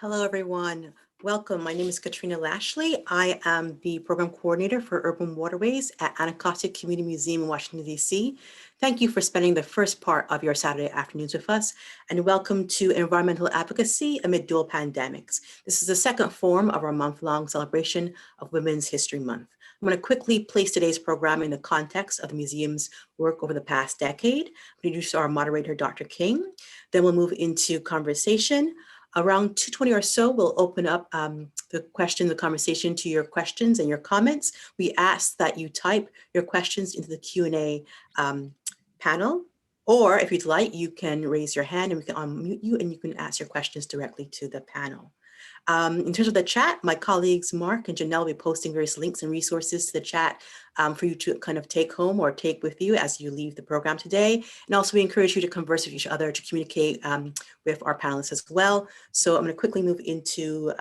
Hello, everyone. Welcome. My name is Katrina Lashley. I am the program coordinator for Urban Waterways at Advocacy Community Museum in Washington, D.C. Thank you for spending the first part of your Saturday afternoons with us, and welcome to Environmental Advocacy Amid Dual Pandemics. This is the second form of our month-long celebration of Women's History Month. I'm going to quickly place today's program in the context of the museum's work over the past decade. I'll introduce our moderator, Dr. King. Then we'll move into conversation. Around 2:20 or so, we'll open up the conversation to your questions and your comments. We ask that you type your questions into the Q&A panel, or if you'd like, you can raise your hand and we can unmute you and you can ask your questions directly to the panel. In terms of the chat, my colleagues Mark and Janelle will be posting various links and resources to the chat for you to kind of take home or take with you as you leave the program today. And also we encourage you to converse with each other, to communicate with our panelists as well. So I'm going to quickly move into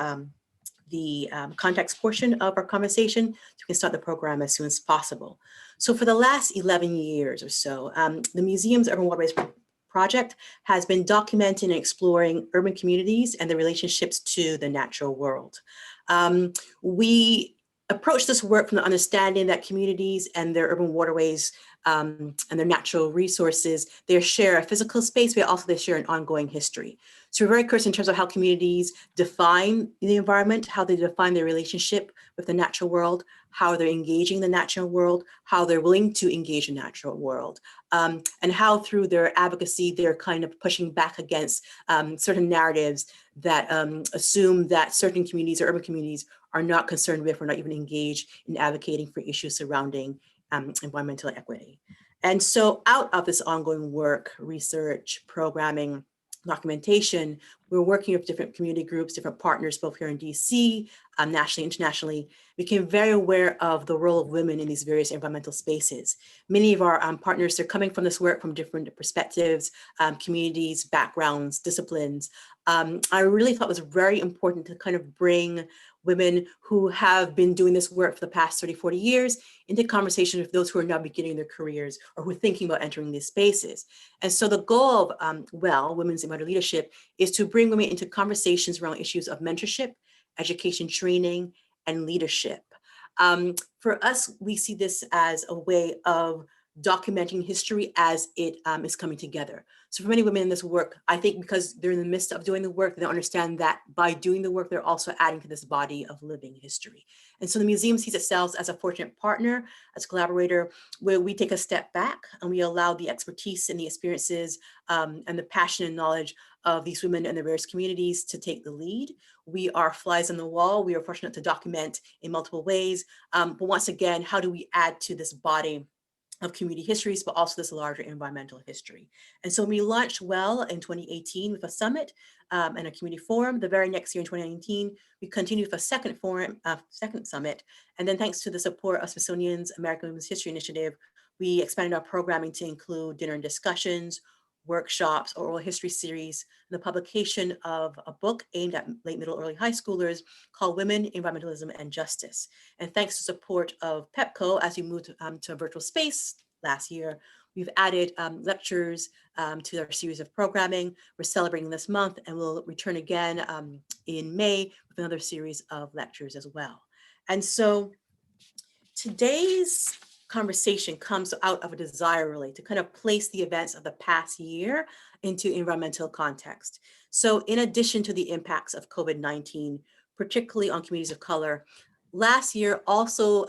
the context portion of our conversation so we can start the program as soon as possible. So for the last 11 years or so, the museum's Urban Waterways project has been documenting and exploring urban communities and their relationships to the natural world. We approach this work from the understanding that communities and their urban waterways and their natural resources, they share a physical space, but also they share an ongoing history. So we're very curious in terms of how communities define the environment, how they define their relationship with the natural world, how they're engaging the natural world, how they're willing to engage the natural world, and how through their advocacy, they're kind of pushing back against certain narratives that assume that certain communities or urban communities are not concerned with or not even engaged in advocating for issues surrounding environmental equity. And so out of this ongoing work, research, programming, documentation, we're working with different community groups, different partners, both here in DC, nationally, internationally, became very aware of the role of women in these various environmental spaces. Many of our partners are coming from this work from different perspectives, communities, backgrounds, disciplines. I really thought it was very important to kind of bring women who have been doing this work for the past 30, 40 years into conversation with those who are now beginning their careers or who are thinking about entering these spaces. And so the goal of Women's Environmental Leadership is to bring women into conversations around issues of mentorship, education training, and leadership. For us, we see this as a way of documenting history as it is coming together. So for many women in this work, I think because they're in the midst of doing the work, they understand that by doing the work, they're also adding to this body of living history. And so the museum sees itself as a fortunate partner, as a collaborator, where we take a step back and we allow the expertise and the experiences and the passion and knowledge of these women and their various communities to take the lead. We are flies on the wall. We are fortunate to document in multiple ways. But once again, how do we add to this body of community histories, but also this larger environmental history? And so we launched well in 2018 with a summit and a community forum. The very next year in 2019, we continued with a second forum, second summit. And then thanks to the support of Smithsonian's American Women's History Initiative, we expanded our programming to include dinner and discussions, workshops, oral history series, and the publication of a book aimed at late middle, early high schoolers called Women, Environmentalism, and Justice. And thanks to support of PEPCO, as we moved to a virtual space last year, we've added lectures to our series of programming. We're celebrating this month and we'll return again in May with another series of lectures as well. And so today's conversation comes out of a desire really to kind of place the events of the past year into environmental context. So in addition to the impacts of COVID-19, particularly on communities of color, last year also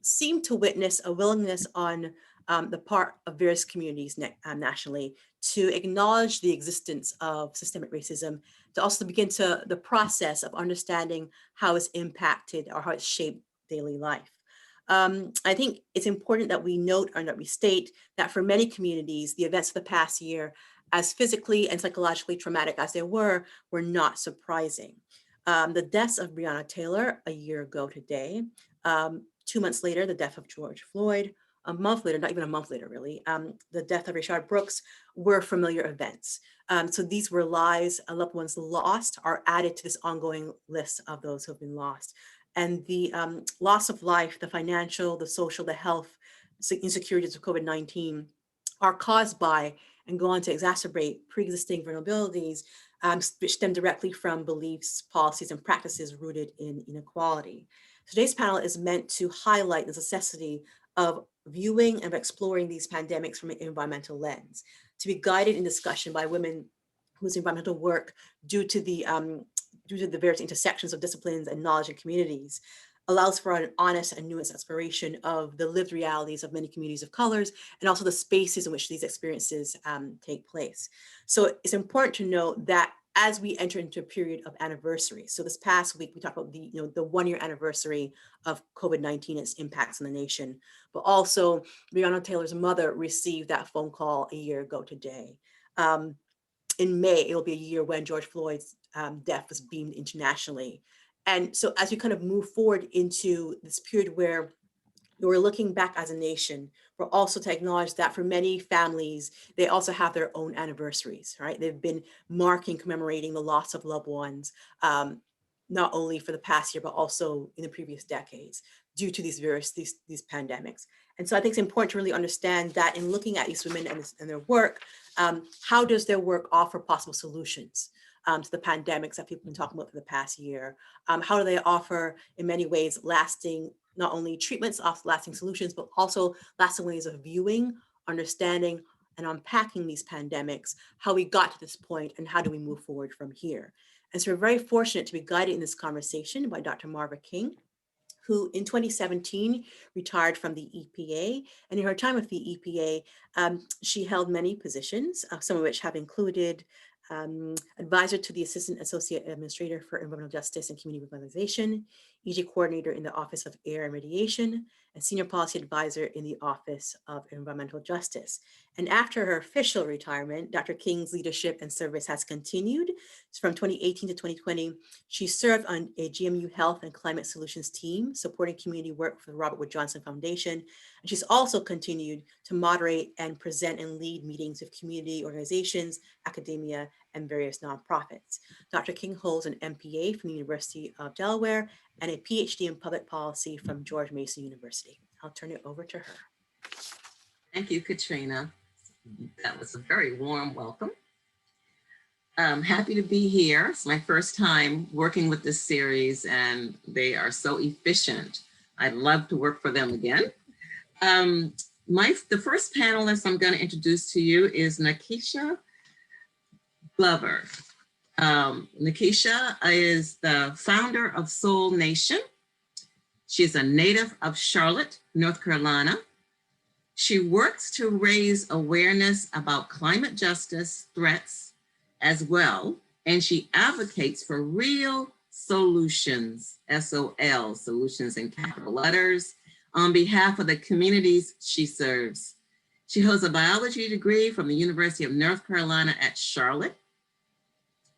seemed to witness a willingness on the part of various communities nationally to acknowledge the existence of systemic racism, to also begin to the process of understanding how it's impacted or how it's shaped daily life. I think it's important that we note or that we state that for many communities, the events of the past year, as physically and psychologically traumatic as they were not surprising. The deaths of Breonna Taylor a year ago today, 2 months later, the death of George Floyd, a month later, not even a month later really, the death of Rayshard Brooks were familiar events. So these were lives, loved ones lost are added to this ongoing list of those who have been lost. And the loss of life, the financial, the social, the health insecurities of COVID-19 are caused by and go on to exacerbate pre-existing vulnerabilities which stem directly from beliefs, policies, and practices rooted in inequality. Today's panel is meant to highlight the necessity of viewing and exploring these pandemics from an environmental lens, to be guided in discussion by women whose environmental work, due to the various intersections of disciplines and knowledge and communities, allows for an honest and nuanced exploration of the lived realities of many communities of colors, and also the spaces in which these experiences take place. So it's important to note that as we enter into a period of anniversary, so this past week we talked about the 1-year anniversary of COVID-19 and its impacts on the nation, but also Breonna Taylor's mother received that phone call a year ago today. In May, it'll be a year when George Floyd's death was beamed internationally. And so as we kind of move forward into this period where we're looking back as a nation, we're also to acknowledge that for many families, they also have their own anniversaries, right? They've been marking, commemorating the loss of loved ones, not only for the past year, but also in the previous decades due to these pandemics. And so I think it's important to really understand that in looking at these women and their work, how does their work offer possible solutions to the pandemics that people have been talking about for the past year? How do they offer, in many ways, lasting, not only treatments, lasting solutions, but also lasting ways of viewing, understanding, and unpacking these pandemics, how we got to this point, and how do we move forward from here? And so we're very fortunate to be guided in this conversation by Dr. Marva King, who in 2017 retired from the EPA. And in her time with the EPA, she held many positions, some of which have included advisor to the Assistant Associate Administrator for Environmental Justice and Community Revitalization, EJ Coordinator in the Office of Air and Radiation, and Senior Policy Advisor in the Office of Environmental Justice. And after her official retirement, Dr. King's leadership and service has continued. From 2018 to 2020, she served on a GMU Health and Climate Solutions team, supporting community work for the Robert Wood Johnson Foundation. And she's also continued to moderate and present and lead meetings with community organizations, academia, and various nonprofits. Dr. King holds an MPA from the University of Delaware and a PhD in public policy from George Mason University. I'll turn it over to her. Thank you, Katrina. That was a very warm welcome. I'm happy to be here. It's my first time working with this series and they are so efficient. I'd love to work for them again. The first panelist I'm going to introduce to you is Nikisha Glover. Nikisha is the founder of Soul Nation. She's a native of Charlotte, North Carolina. She works to raise awareness about climate justice threats as well, and she advocates for real solutions, SOL, solutions in capital letters, on behalf of the communities she serves. She holds a biology degree from the University of North Carolina at Charlotte,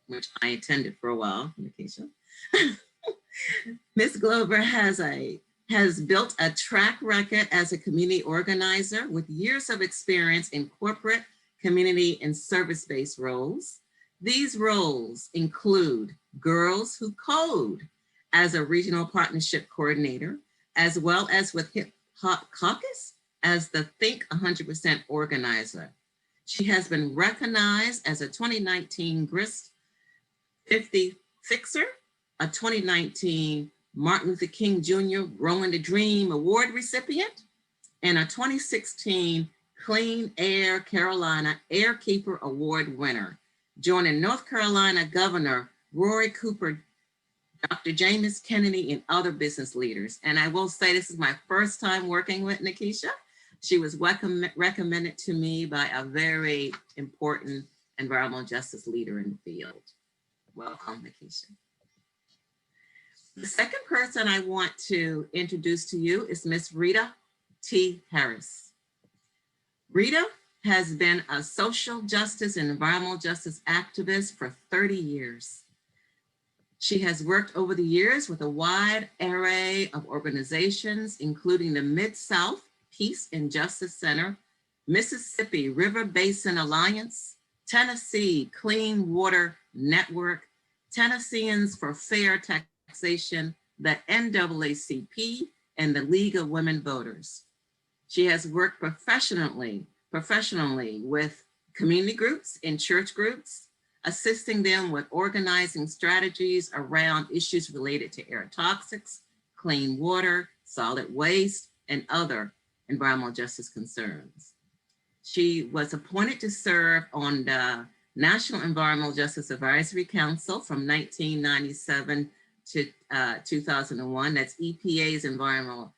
which I attended for a while, Nikisha. Ms. Glover has built a track record as a community organizer with years of experience in corporate, community, and service-based roles. These roles include Girls Who Code as a regional partnership coordinator, as well as with Hip Hop Caucus as the Think 100% organizer. She has been recognized as a 2019 Grist 50 Fixer, a 2019 Martin Luther King Jr. Growing the Dream Award recipient, and a 2016 Clean Air Carolina Airkeeper Award winner, joining North Carolina Governor Roy Cooper, Dr. James Kennedy, and other business leaders. And I will say this is my first time working with Nikisha. She was recommended to me by a very important environmental justice leader in the field. Welcome, Nikisha. The second person I want to introduce to you is Miss Rita T. Harris. Rita has been a social justice and environmental justice activist for 30 years. She has worked over the years with a wide array of organizations, including the Mid-South Peace and Justice Center, Mississippi River Basin Alliance, Tennessee Clean Water Network, Tennesseans for Fair Taxation, the NAACP, and the League of Women Voters. She has worked professionally with community groups and church groups, assisting them with organizing strategies around issues related to air toxics, clean water, solid waste, and other environmental justice concerns. She was appointed to serve on the National Environmental Justice Advisory Council from 1997 to 2001. That's EPA's Environmental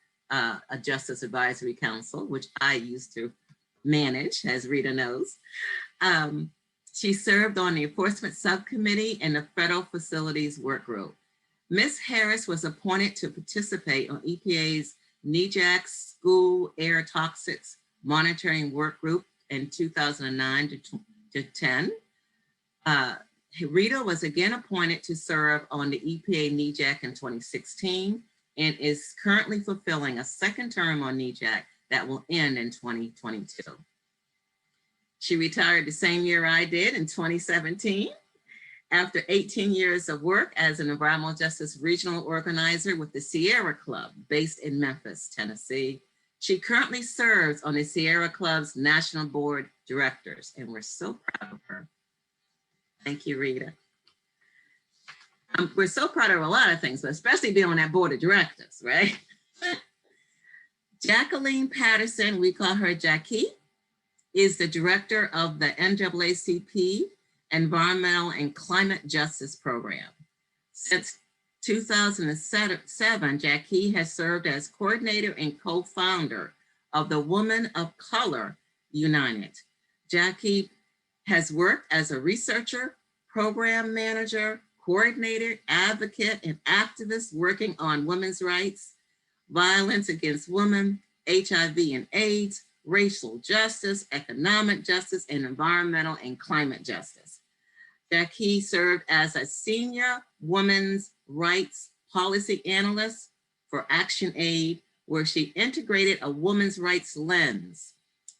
Justice Advisory Council, which I used to manage, as Rita knows. She served on the Enforcement Subcommittee and the Federal Facilities Work Group. Ms. Harris was appointed to participate on EPA's NEJAC School Air Toxics Monitoring Work Group in 2009 to 10. Rita was again appointed to serve on the EPA NEJAC in 2016 and is currently fulfilling a second term on NEJAC that will end in 2022. She retired the same year I did in 2017. After 18 years of work as an environmental justice regional organizer with the Sierra Club based in Memphis, Tennessee. She currently serves on the Sierra Club's National Board Directors, and we're so proud of her. Thank you, Rita. We're so proud of a lot of things, but especially being on that board of directors, right? Jacqueline Patterson, we call her Jackie, is the director of the NAACP Environmental and Climate Justice Program. Since 2007, Jackie has served as coordinator and co-founder of the Women of Color United. Jackie has worked as a researcher, program manager, coordinator, advocate, and activist working on women's rights, violence against women, HIV and AIDS, racial justice, economic justice, and environmental and climate justice. Jackie served as a senior women's rights policy analyst for ActionAid, where she integrated a women's rights lens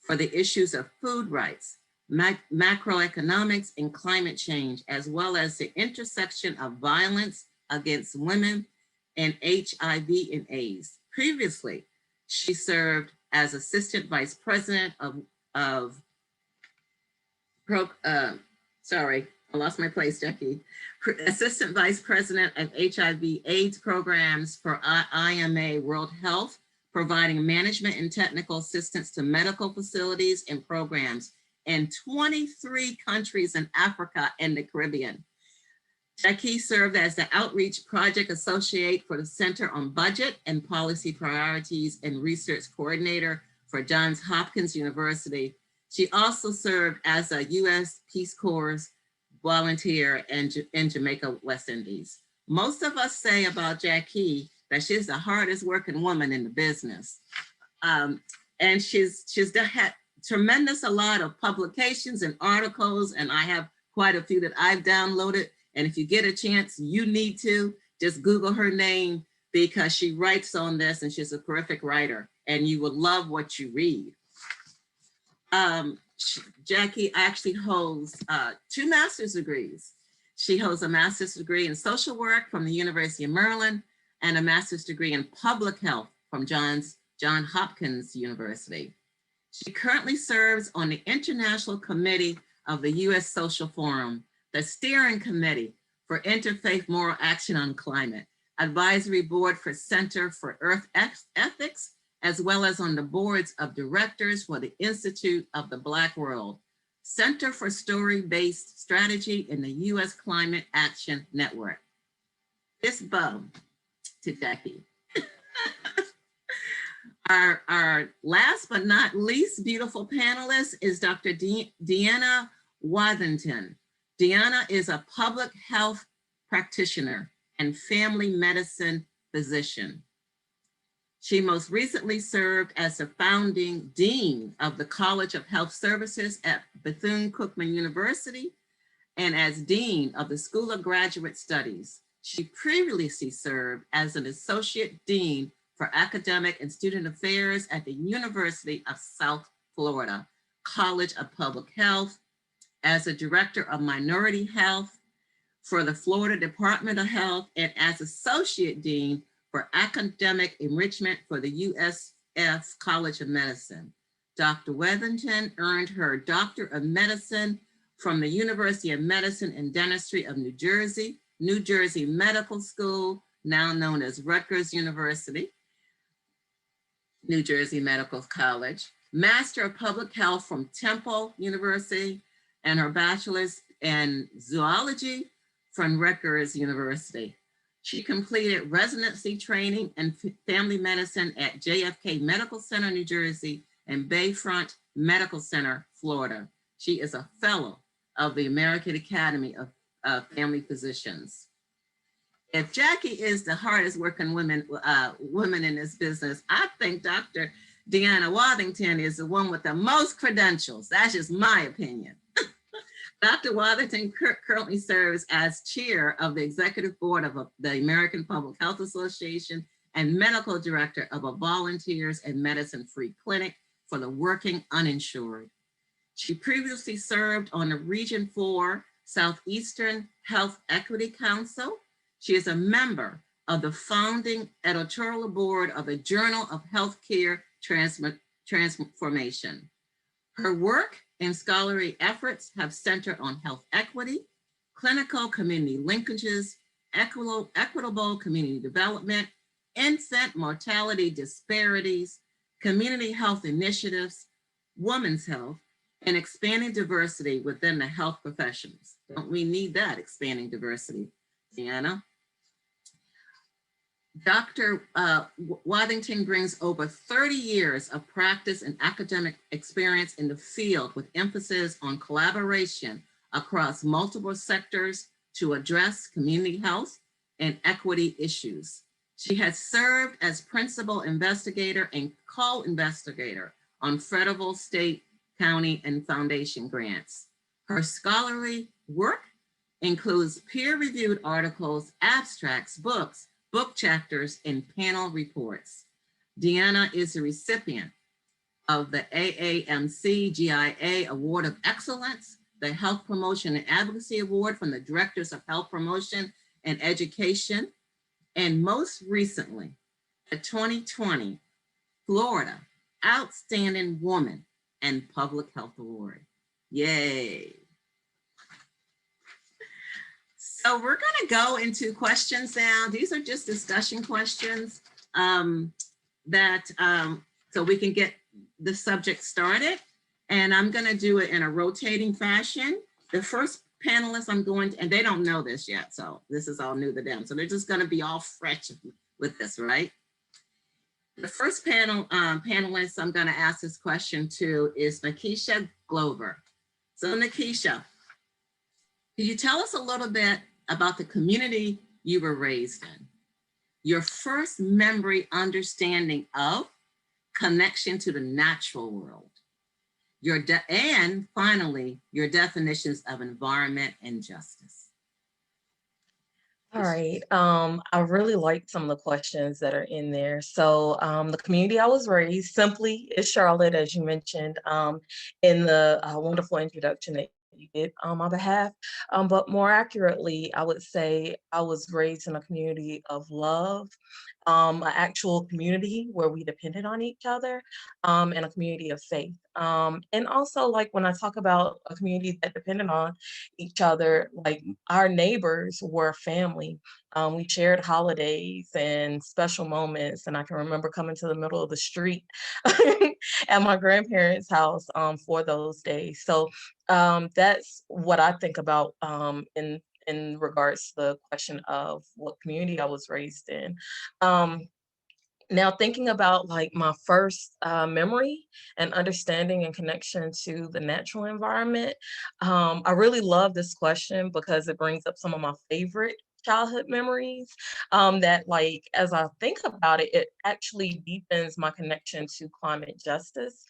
for the issues of food rights, macroeconomics, and climate change, as well as the intersection of violence against women and HIV and AIDS. Previously, she served as Assistant Vice President Assistant Vice President of HIV/AIDS programs for IMA World Health, providing management and technical assistance to medical facilities and programs in 23 countries in Africa and the Caribbean. Jackie served as the Outreach Project Associate for the Center on Budget and Policy Priorities and Research Coordinator for Johns Hopkins University. She also served as a U.S. Peace Corps volunteer in Jamaica, West Indies. Most of us say about Jackie that she's the hardest working woman in the business. And she's had tremendous a lot of publications and articles, and I have quite a few that I've downloaded. And if you get a chance, you need to just Google her name, because she writes on this and she's a terrific writer and you will love what you read. Jackie actually holds 2 master's degrees. She holds a master's degree in social work from the University of Maryland and a master's degree in public health from Johns Hopkins University. She currently serves on the International Committee of the U.S. Social Forum, the Steering Committee for Interfaith Moral Action on Climate, Advisory Board for Center for Earth Ethics, as well as on the boards of directors for the Institute of the Black World, Center for Story-Based Strategy in the U.S. Climate Action Network. This bow to Jackie. Our last but not least beautiful panelist is Dr. Deanna Wathington. Deanna is a public health practitioner and family medicine physician. She most recently served as the founding dean of the College of Health Services at Bethune-Cookman University and as dean of the School of Graduate Studies. She previously served as an associate dean for academic and student affairs at the University of South Florida College of Public Health, as a director of minority health for the Florida Department of Health, and as associate dean for academic enrichment for the USF College of Medicine. Dr. Wathington earned her Doctor of Medicine from the University of Medicine and Dentistry of New Jersey, New Jersey Medical School, now known as Rutgers University, New Jersey Medical College, Master of Public Health from Temple University, and her bachelor's in zoology from Rutgers University. She completed residency training in family medicine at JFK Medical Center, New Jersey, and Bayfront Medical Center, Florida. She is a fellow of the American Academy of Family Physicians. If Jackie is the hardest working woman in this business, I think Dr. Deanna Worthington is the one with the most credentials. That's just my opinion. Dr. Worthington currently serves as chair of the executive board of the American Public Health Association and medical director of a Volunteers and Medicine Free Clinic for the working uninsured. She previously served on the Region 4 Southeastern Health Equity Council. She is a member of the founding editorial board of the Journal of Healthcare Transformation. Her work and scholarly efforts have centered on health equity, clinical community linkages, equitable community development, infant mortality disparities, community health initiatives, women's health, and expanding diversity within the health professions. Don't we need that, expanding diversity, Deanna? Dr. Worthington brings over 30 years of practice and academic experience in the field with emphasis on collaboration across multiple sectors to address community health and equity issues. She has served as principal investigator and co-investigator on federal, state, county, and foundation grants. Her scholarly work includes peer-reviewed articles, abstracts, books, book chapters, and panel reports. Deanna is the recipient of the AAMC GIA Award of Excellence, the Health Promotion and Advocacy Award from the Directors of Health Promotion and Education, and most recently, the 2020 Florida Outstanding Woman and Public Health Award. Yay. So we're gonna go into questions now. These are just discussion questions so we can get the subject started. And I'm gonna do it in a rotating fashion. The first panelist I'm going to, and they don't know this yet, so this is all new to them. So they're just gonna be all fresh with this, right? The first panelist I'm gonna ask this question to is Nikisha Glover. So Nikisha, can you tell us a little bit about the community you were raised in? Your first memory understanding of connection to the natural world. And finally, your definitions of environment and justice. All right. I really liked some of the questions that are in there. So the community I was raised simply is Charlotte, as you mentioned in the wonderful introduction that you did on my behalf. But more accurately, I would say I was raised in a community of love, an actual community where we depended on each other, and a community of faith. And also, like when I talk about a community that depended on each other, like our neighbors were family. We shared holidays and special moments, and I can remember coming to the middle of the street at my grandparents' house for those days. So that's what I think about in regards to the question of what community I was raised in. Now thinking about like my first memory and understanding and connection to the natural environment, I really love this question because it brings up some of my favorite childhood memories that like as I think about it, it actually deepens my connection to climate justice.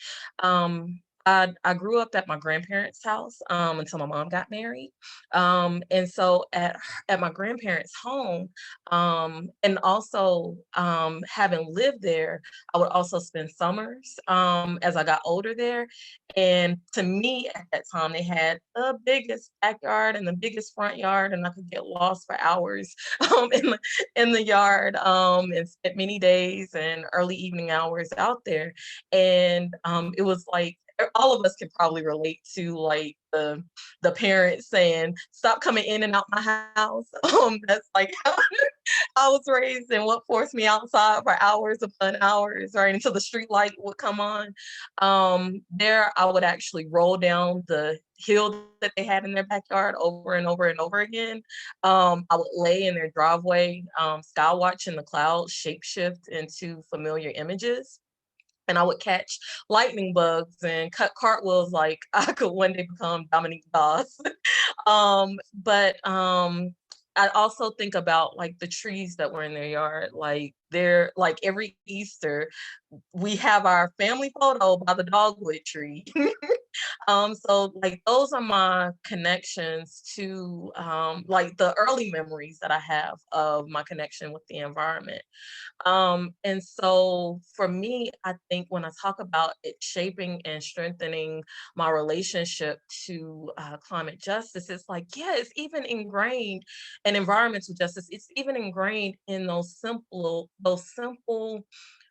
I grew up at my grandparents' house until my mom got married. And so at my grandparents' home, and also having lived there, I would also spend summers as I got older there. And to me at that time, they had the biggest backyard and the biggest front yard, and I could get lost for hours in the yard and spent many days and early evening hours out there. And it was like all of us can probably relate to like the parents saying, "Stop coming in and out my house." That's like how I was raised, and what forced me outside for hours upon hours, right, until the street light would come on. There, I would actually roll down the hill that they had in their backyard over and over and over again. I would lay in their driveway, sky watching the clouds shapeshift into familiar images. And I would catch lightning bugs and cut cartwheels like I could one day become Dominique Dawes. But I also think about like the trees that were in their yard. Like they're like every Easter, we have our family photo by the dogwood tree. So like those are my connections to like the early memories that I have of my connection with the environment. And so for me, I think when I talk about it shaping and strengthening my relationship to climate justice, it's like, yeah, it's even ingrained in environmental justice. It's even ingrained in those simple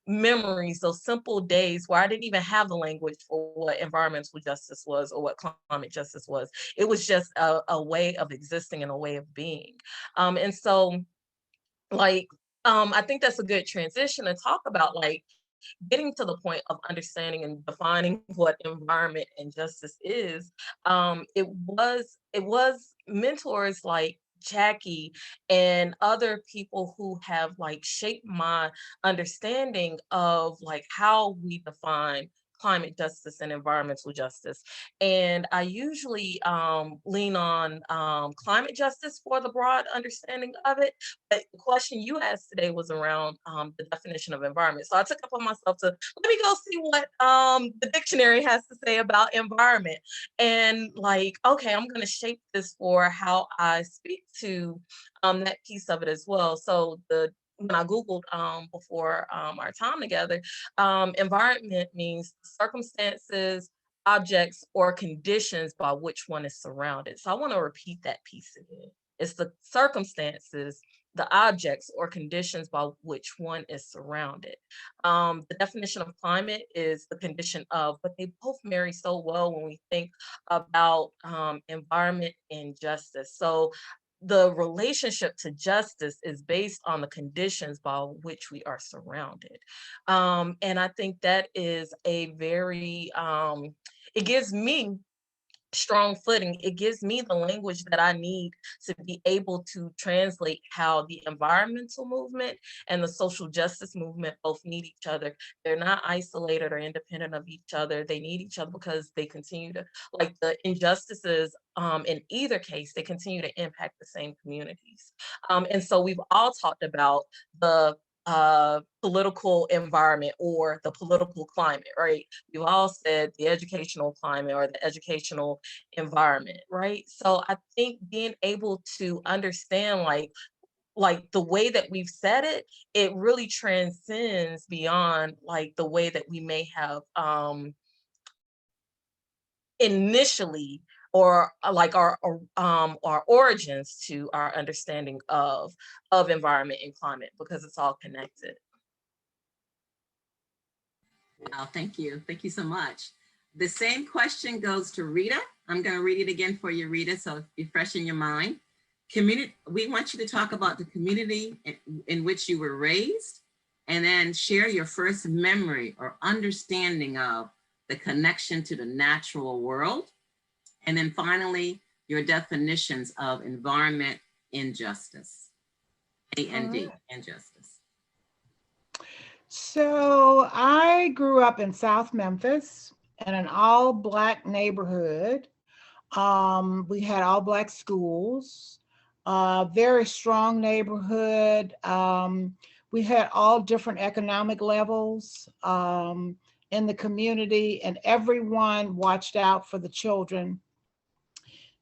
memories, those simple days where I didn't even have the language for what environmental justice was or what climate justice was. It was just a way of existing and a way of being. And so like I think that's a good transition to talk about like getting to the point of understanding and defining what environment and justice is. It was mentors like Jackie and other people who have like shaped my understanding of like how we define climate justice and environmental justice. And I usually lean on climate justice for the broad understanding of it. But the question you asked today was around the definition of environment. So I took upon myself to let me go see what the dictionary has to say about environment. And like, okay, I'm going to shape this for how I speak to that piece of it as well. So when I Googled before our time together, environment means circumstances, objects, or conditions by which one is surrounded. So I want to repeat that piece again. It's the circumstances, the objects or conditions by which one is surrounded. The definition of climate is the condition of, but they both marry so well when we think about environment and justice. So the relationship to justice is based on the conditions by which we are surrounded. And I think that is a very, it gives me strong footing. It gives me the language that I need to be able to translate how the environmental movement and the social justice movement both need each other. They're not isolated or independent of each other. They need each other because they continue to, like the injustices in either case, they continue to impact the same communities. And so we've all talked about the political environment or the political climate, right? We've all said the educational climate or the educational environment, right? So I think being able to understand like the way that we've said it, it really transcends beyond like the way that we may have initially or like our origins to our understanding of environment and climate because it's all connected. Wow, thank you. Thank you so much. The same question goes to Rita. I'm going to read it again for you, Rita, so be fresh in your mind. We want you to talk about the community in which you were raised, and then share your first memory or understanding of the connection to the natural world. And then finally, your definitions of environment injustice, A-N-D, injustice. So I grew up in South Memphis in an all Black neighborhood. We had all Black schools, very strong neighborhood. We had all different economic levels in the community, and everyone watched out for the children.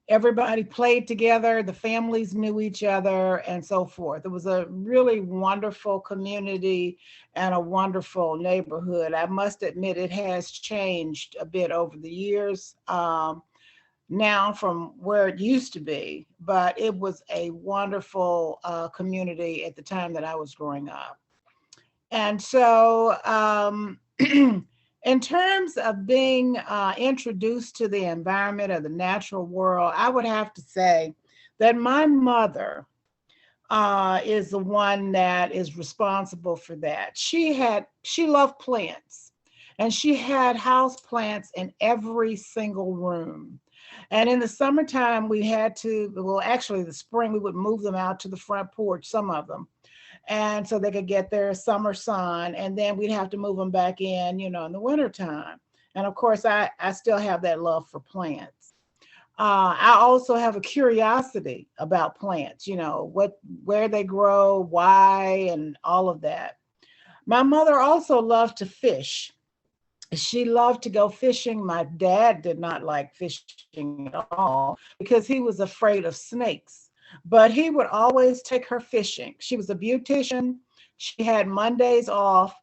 Everybody played together, the families knew each other, and so forth. It was a really wonderful community and a wonderful neighborhood. I must admit it has changed a bit over the years now from where it used to be, but it was a wonderful community at the time that I was growing up. And so In terms of being introduced to the environment of the natural world, I would have to say that my mother is the one that is responsible for that. She loved plants, and she had house plants in every single room. And in the summertime, we had to, well, actually, the spring, we would move them out to the front porch, some of them, and so they could get their summer sun, and then we'd have to move them back in, in the wintertime. And of course, I still have that love for plants. I also have a curiosity about plants, where they grow, why, and all of that. My mother also loved to fish. She loved to go fishing. My dad did not like fishing at all because he was afraid of snakes, but he would always take her fishing. She was a beautician. She had Mondays off,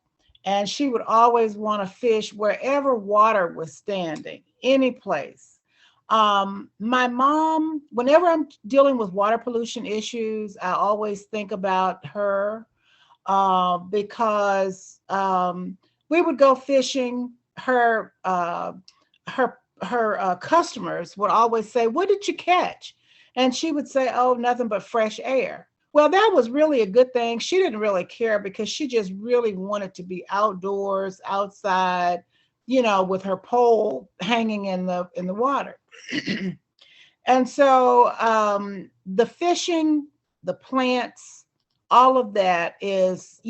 and she would always want to fish wherever water was standing, any place. My mom, whenever I'm dealing with water pollution issues, I always think about her because we would go fishing. Her customers would always say, "What did you catch?" And she would say, "Oh, nothing but fresh air." Well, that was really a good thing. She didn't really care because she just really wanted to be outdoors, outside, with her pole hanging in the water. And so the fishing, the plants, all of that is,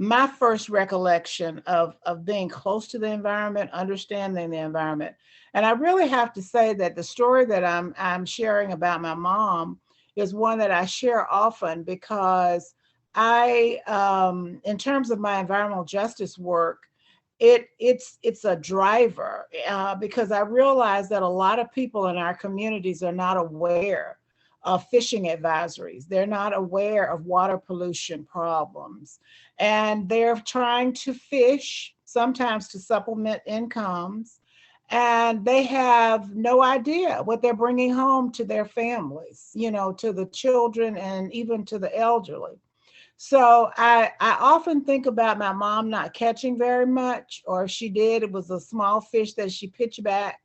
my first recollection of being close to the environment, understanding the environment. And I really have to say that the story that I'm sharing about my mom is one that I share often because in terms of my environmental justice work, it's a driver because I realize that a lot of people in our communities are not aware of fishing advisories. They're not aware of water pollution problems. And they're trying to fish, sometimes to supplement incomes, and they have no idea what they're bringing home to their families, to the children and even to the elderly. So I often think about my mom not catching very much, or if she did, it was a small fish that she pitched back.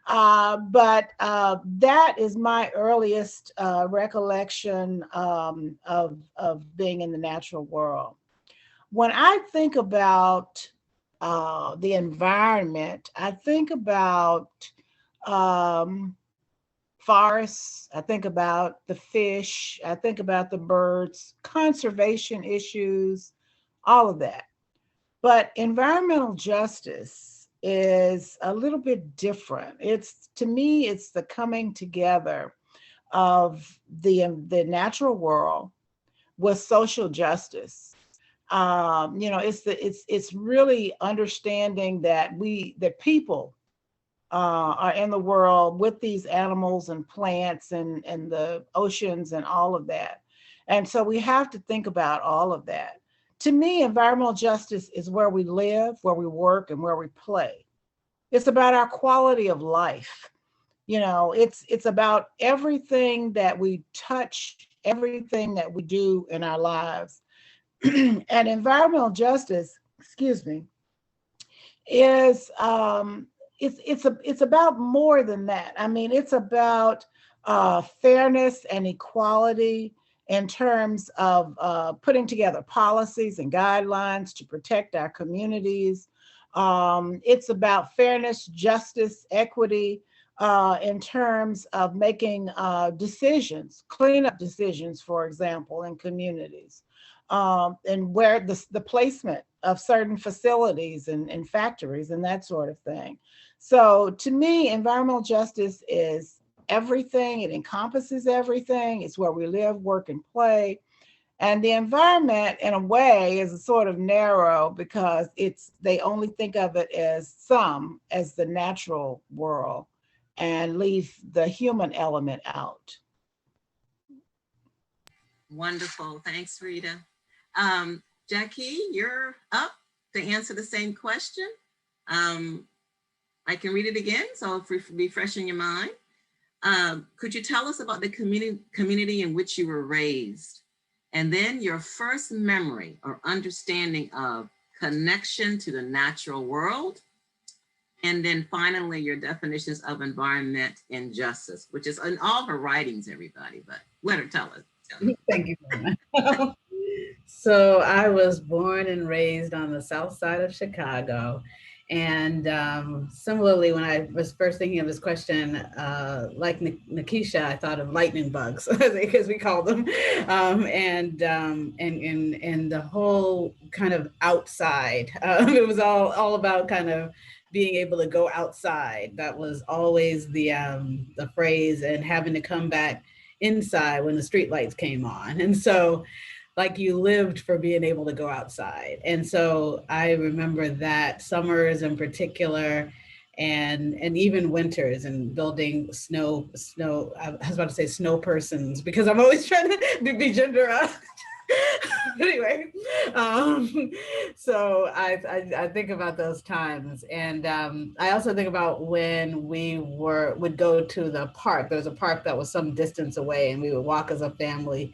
But that is my earliest recollection of being in the natural world. When I think about the environment, I think about um, forests, I think about the fish, I think about the birds, conservation issues, all of that. But environmental justice is a little bit different. To me, it's the coming together of the natural world with social justice. It's really understanding that people are in the world with these animals and plants and the oceans and all of that. And so we have to think about all of that. To me, environmental justice is where we live, where we work, and where we play. It's about our quality of life. It's about everything that we touch, everything that we do in our lives. And environmental justice, excuse me, is it's about more than that. I mean, it's about fairness and equality in terms of putting together policies and guidelines to protect our communities. It's about fairness, justice, equity in terms of making decisions, cleanup decisions, for example, in communities, and where the placement of certain facilities and factories and that sort of thing. So to me, environmental justice is everything. It encompasses everything. It's where we live, work, and play. And the environment, in a way, is sort of narrow because they only think of it as the natural world and leave the human element out. Wonderful. Thanks, Rita. Jackie, you're up to answer the same question. I can read it again, so refreshing your mind. Could you tell us about the community in which you were raised? And then your first memory or understanding of connection to the natural world, and then finally your definitions of environment and justice, which is in all her writings, everybody, but let her tell us. Thank you very much. So I was born and raised on the south side of Chicago. And similarly, when I was first thinking of this question, like Nikisha, I thought of lightning bugs, because we call them, and the whole kind of outside. It was all about kind of being able to go outside. That was always the phrase, and having to come back inside when the street lights came on. And so like you lived for being able to go outside. And so I remember that summers in particular, and even winters, and building snow, I was about to say snow persons, because I'm always trying to be gender anyway, so I think about those times, and I also think about when we would go to the park. There was a park that was some distance away, and we would walk as a family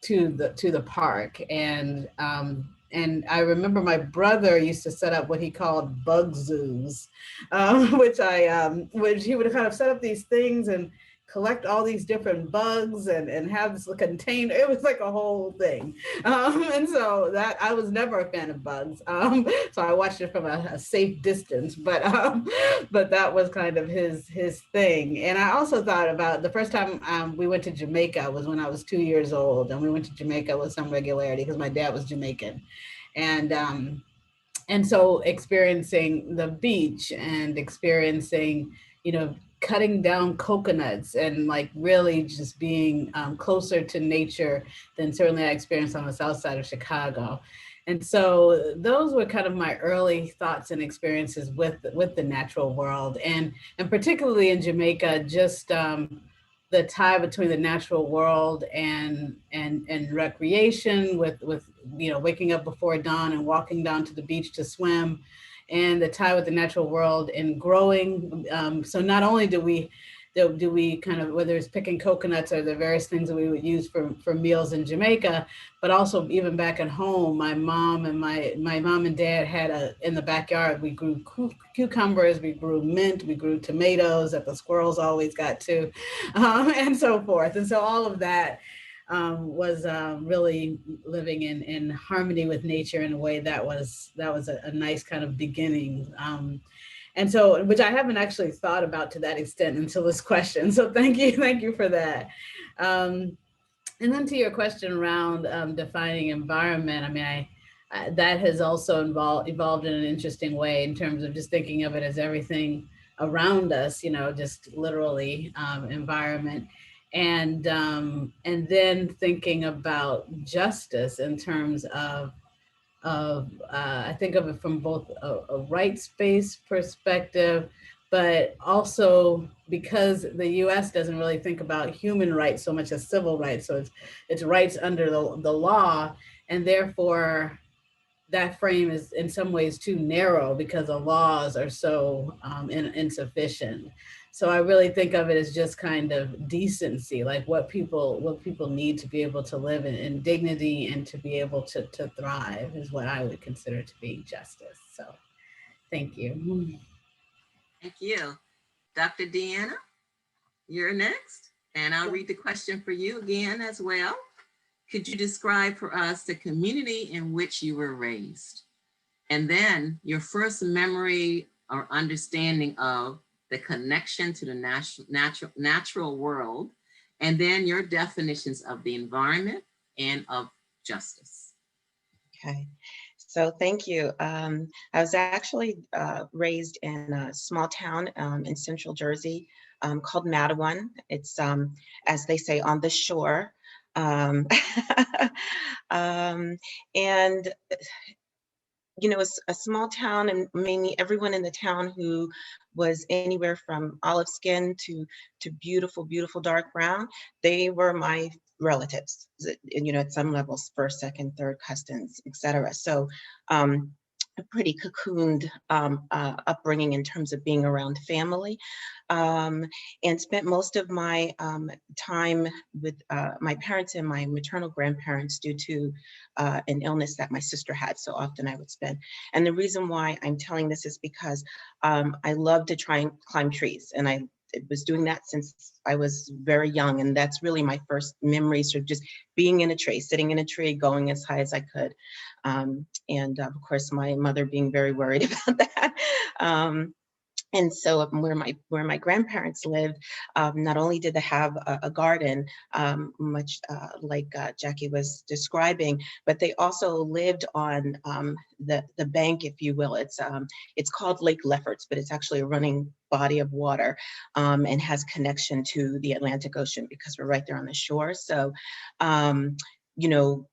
to the park, and I remember my brother used to set up what he called bug zoos, which he would kind of set up these things and collect all these different bugs and have this container. It was like a whole thing. And so that I was never a fan of bugs. So I watched it from a safe distance, but that was kind of his thing. And I also thought about the first time we went to Jamaica was when I was 2 years old, and we went to Jamaica with some regularity because my dad was Jamaican. And so experiencing the beach and experiencing, cutting down coconuts and like really just being closer to nature than certainly I experienced on the south side of Chicago. And so those were kind of my early thoughts and experiences with the natural world, and particularly in Jamaica, just the tie between the natural world and recreation with waking up before dawn and walking down to the beach to swim, and the tie with the natural world and growing. So not only do we kind of, whether it's picking coconuts or the various things that we would use for meals in Jamaica, but also even back at home, my mom and dad had in the backyard, we grew cucumbers, we grew mint, we grew tomatoes that the squirrels always got to, and so forth. And so all of that was really living in harmony with nature in a way that was a nice kind of beginning. And so, which I haven't actually thought about to that extent until this question. So thank you for that. And then to your question around defining environment, I mean, that has also evolved in an interesting way in terms of just thinking of it as everything around us, just literally environment. And then thinking about justice in terms of I think of it from both a rights-based perspective, but also because the U.S. doesn't really think about human rights so much as civil rights. So it's rights under the law, and therefore that frame is in some ways too narrow because the laws are so insufficient. So I really think of it as just kind of decency, like what people need to be able to live in dignity and to be able to thrive is what I would consider to be justice. So thank you. Thank you. Dr. Deanna, you're next. And I'll read the question for you again as well. Could you describe for us the community in which you were raised? And then your first memory or understanding of the connection to the natural world, and then your definitions of the environment and of justice. Okay, so thank you. I was actually raised in a small town in central Jersey called Matawan. It's, as they say, on the shore. And it's a small town, and mainly everyone in the town who was anywhere from olive skin to beautiful, beautiful dark brown, they were my relatives, at some levels, first, second, third cousins, etc. So a pretty cocooned upbringing in terms of being around family, and spent most of my time with my parents and my maternal grandparents due to an illness that my sister had. So often I would spend. And the reason why I'm telling this is because I love to try and climb trees, and I was doing that since I was very young. And that's really my first memories of just being in a tree, sitting in a tree, going as high as I could. And of course, my mother being very worried about that. And so where my grandparents lived, not only did they have a garden, much like Jackie was describing, but they also lived on the bank, if you will. It's called Lake Lefferts, but it's actually a running body of water, and has connection to the Atlantic Ocean because we're right there on the shore. So, you know,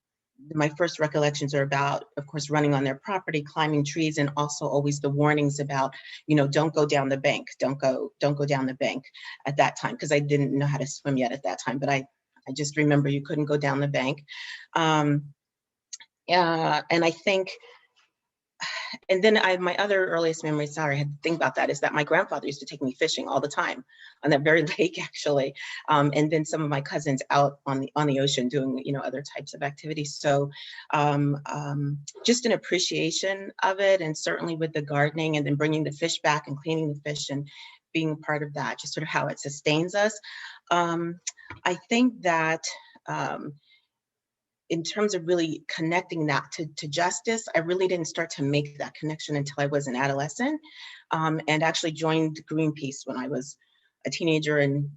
my first recollections are about, of course, running on their property, climbing trees, and also always the warnings about, you know, don't go down the bank, don't go down the bank at that time, because I didn't know how to swim yet at that time, but I just remember you couldn't go down the bank. And I think, and then my other earliest memory, sorry, I had to think about that, is that my grandfather used to take me fishing all the time on that very lake, actually. And then some of my cousins out on the ocean doing, you know, other types of activities. So just an appreciation of it, and certainly with the gardening and then bringing the fish back and cleaning the fish and being a part of that, just sort of how it sustains us. I think that in terms of really connecting that to justice, I really didn't start to make that connection until I was an adolescent, and actually joined Greenpeace when I was a teenager, and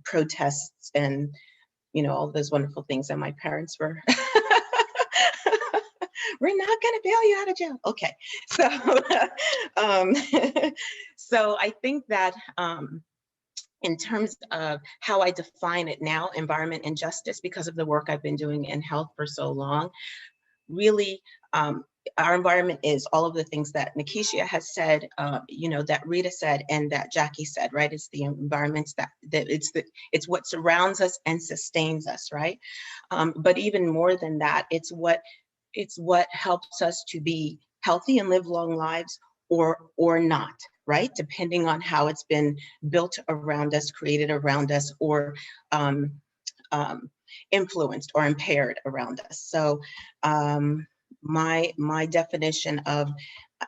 protests and, you know, all those wonderful things that my parents were. We're not going to bail you out of jail. Okay, so so I think that in terms of how I define it now, environment and justice, because of the work I've been doing in health for so long, really, our environment is all of the things that Nikishia has said, you know, that Rita said, and that Jackie said, right? It's the environments that it's what surrounds us and sustains us, right? But even more than that, it's what helps us to be healthy and live long lives, or not, right? Depending on how it's been built around us, created around us, or influenced or impaired around us. So my definition of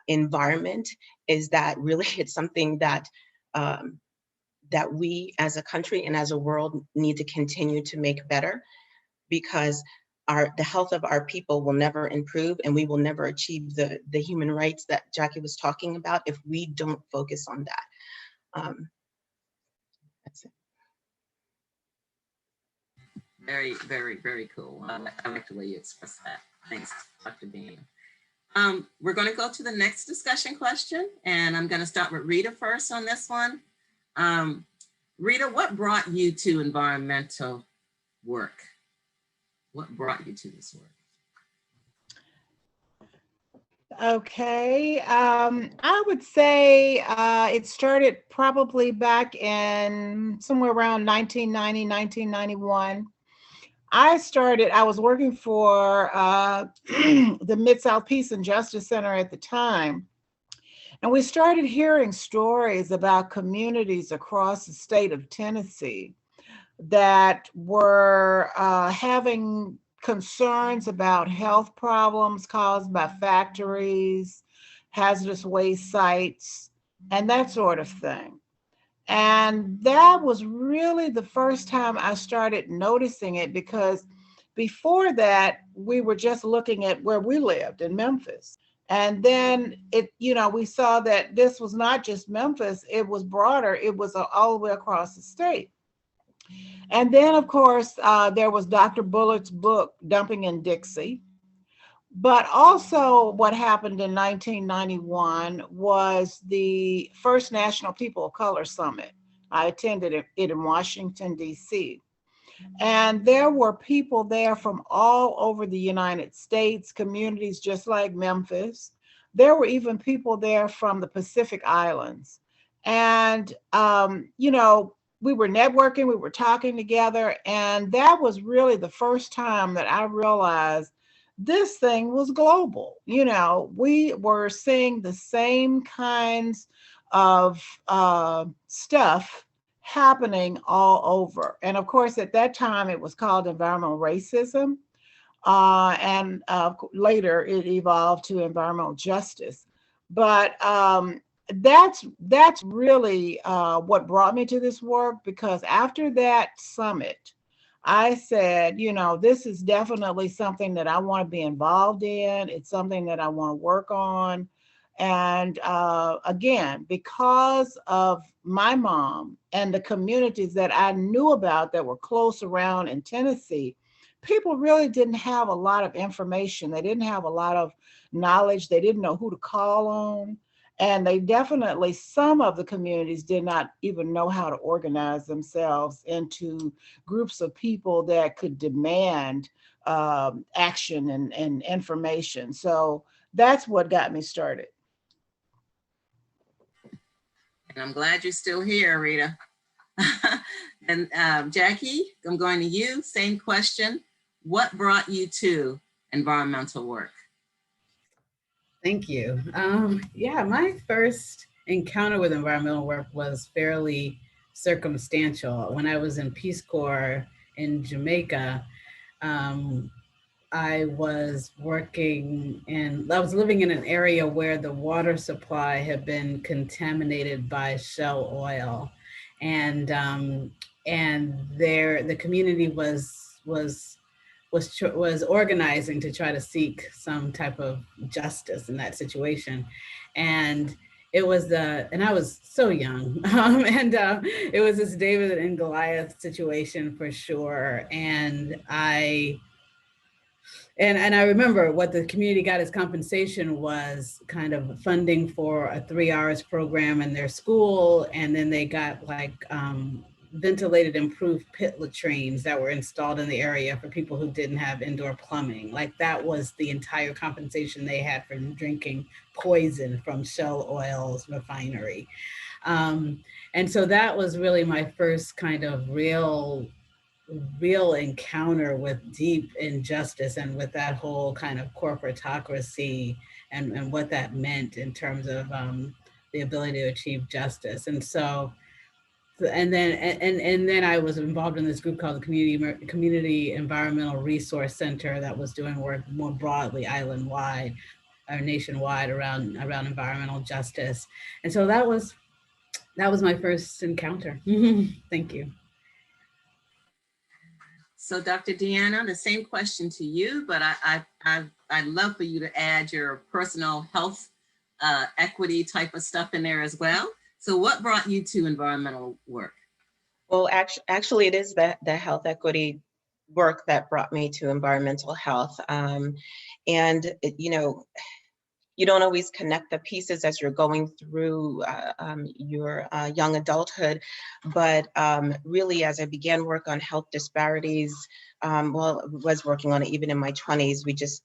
environment is that really it's something that that we as a country and as a world need to continue to make better, because the health of our people will never improve, and we will never achieve the human rights that Jackie was talking about if we don't focus on that. That's it. Very, very, very cool. I like the way you express that. Thanks, Dr. Dean. We're going to go to the next discussion question, and I'm going to start with Rita first on this one. Rita, what brought you to environmental work? What brought you to this work? Okay, I would say it started probably back in somewhere around 1990, 1991. I was working for the Mid-South Peace and Justice Center at the time. And we started hearing stories about communities across the state of Tennessee that were having concerns about health problems caused by factories, hazardous waste sites, and that sort of thing. And that was really the first time I started noticing it, because before that, we were just looking at where we lived in Memphis. And then we saw that this was not just Memphis, it was broader, it was all the way across the state. And then, of course, there was Dr. Bullard's book, Dumping in Dixie. But also what happened in 1991 was the first National People of Color Summit. I attended it in Washington, D.C. And there were people there from all over the United States, communities just like Memphis. There were even people there from the Pacific Islands. And, we were networking, we were talking together. And that was really the first time that I realized this thing was global. You know, we were seeing the same kinds of stuff happening all over. And of course, at that time, it was called environmental racism. And later it evolved to environmental justice. But that's really what brought me to this work, because after that summit, I said, you know, this is definitely something that I want to be involved in. It's something that I want to work on. And again, because of my mom and the communities that I knew about that were close around in Tennessee, people really didn't have a lot of information. They didn't have a lot of knowledge. They didn't know who to call on. And they definitely, some of the communities did not even know how to organize themselves into groups of people that could demand action and information. So that's what got me started. And I'm glad you're still here, Rita. And Jackie, I'm going to you. Same question. What brought you to environmental work? Thank you. Yeah, my first encounter with environmental work was fairly circumstantial. When I was in Peace Corps in Jamaica, I was living in an area where the water supply had been contaminated by Shell oil, and the community was organizing to try to seek some type of justice in that situation. And and I was so young, it was this David and Goliath situation for sure. And I remember what the community got as compensation was kind of funding for a 3 hours program in their school. And then they got like ventilated improved pit latrines that were installed in the area for people who didn't have indoor plumbing. Like that was the entire compensation they had for drinking poison from Shell Oil's refinery. And so that was really my first kind of real encounter with deep injustice and with that whole kind of corporatocracy and what that meant in terms of the ability to achieve justice. And so, and then I was involved in this group called the Community Environmental Resource Center that was doing work more broadly, island-wide or nationwide around environmental justice. And so that was my first encounter. Thank you. So Dr. Deanna, the same question to you, but I'd love for you to add your personal health equity type of stuff in there as well. So what brought you to environmental work? Well, actually, it is the health equity work that brought me to environmental health. You know, you don't always connect the pieces as you're going through your young adulthood, but really as I began work on health disparities, was working on it even in my 20s. We just,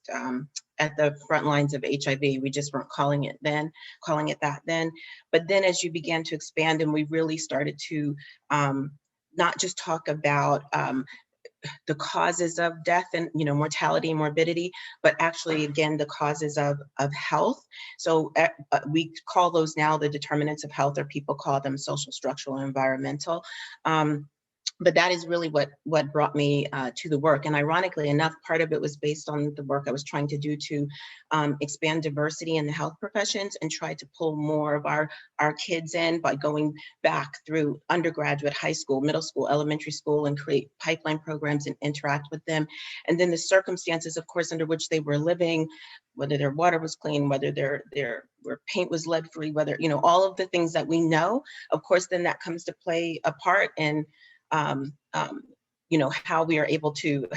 at the front lines of HIV, we just weren't calling it that then. But then as you began to expand and we really started to not just talk about the causes of death and, you know, mortality and morbidity, but actually, again, the causes of health. So we call those now the determinants of health, or people call them social, structural, and environmental. But that is really what brought me to the work. And ironically enough, part of it was based on the work I was trying to do to expand diversity in the health professions and try to pull more of our kids in by going back through undergraduate, high school, middle school, elementary school, and create pipeline programs and interact with them. And then the circumstances, of course, under which they were living, whether their water was clean, whether their paint was lead free, whether, you know, all of the things that we know, of course, then that comes to play a part in you know, how we were able to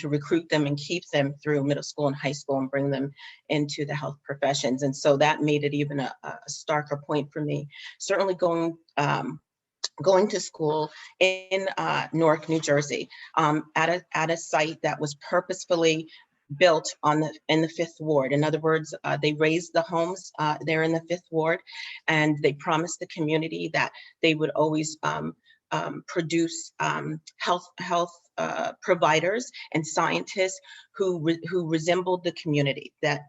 recruit them and keep them through middle school and high school and bring them into the health professions. And so that made it even a starker point for me. Certainly going to school in Newark, New Jersey, at a site that was purposefully built in the 5th Ward. In other words, they raised the homes there in the 5th Ward, and they promised the community that they would always produce health providers and scientists who resembled the community, that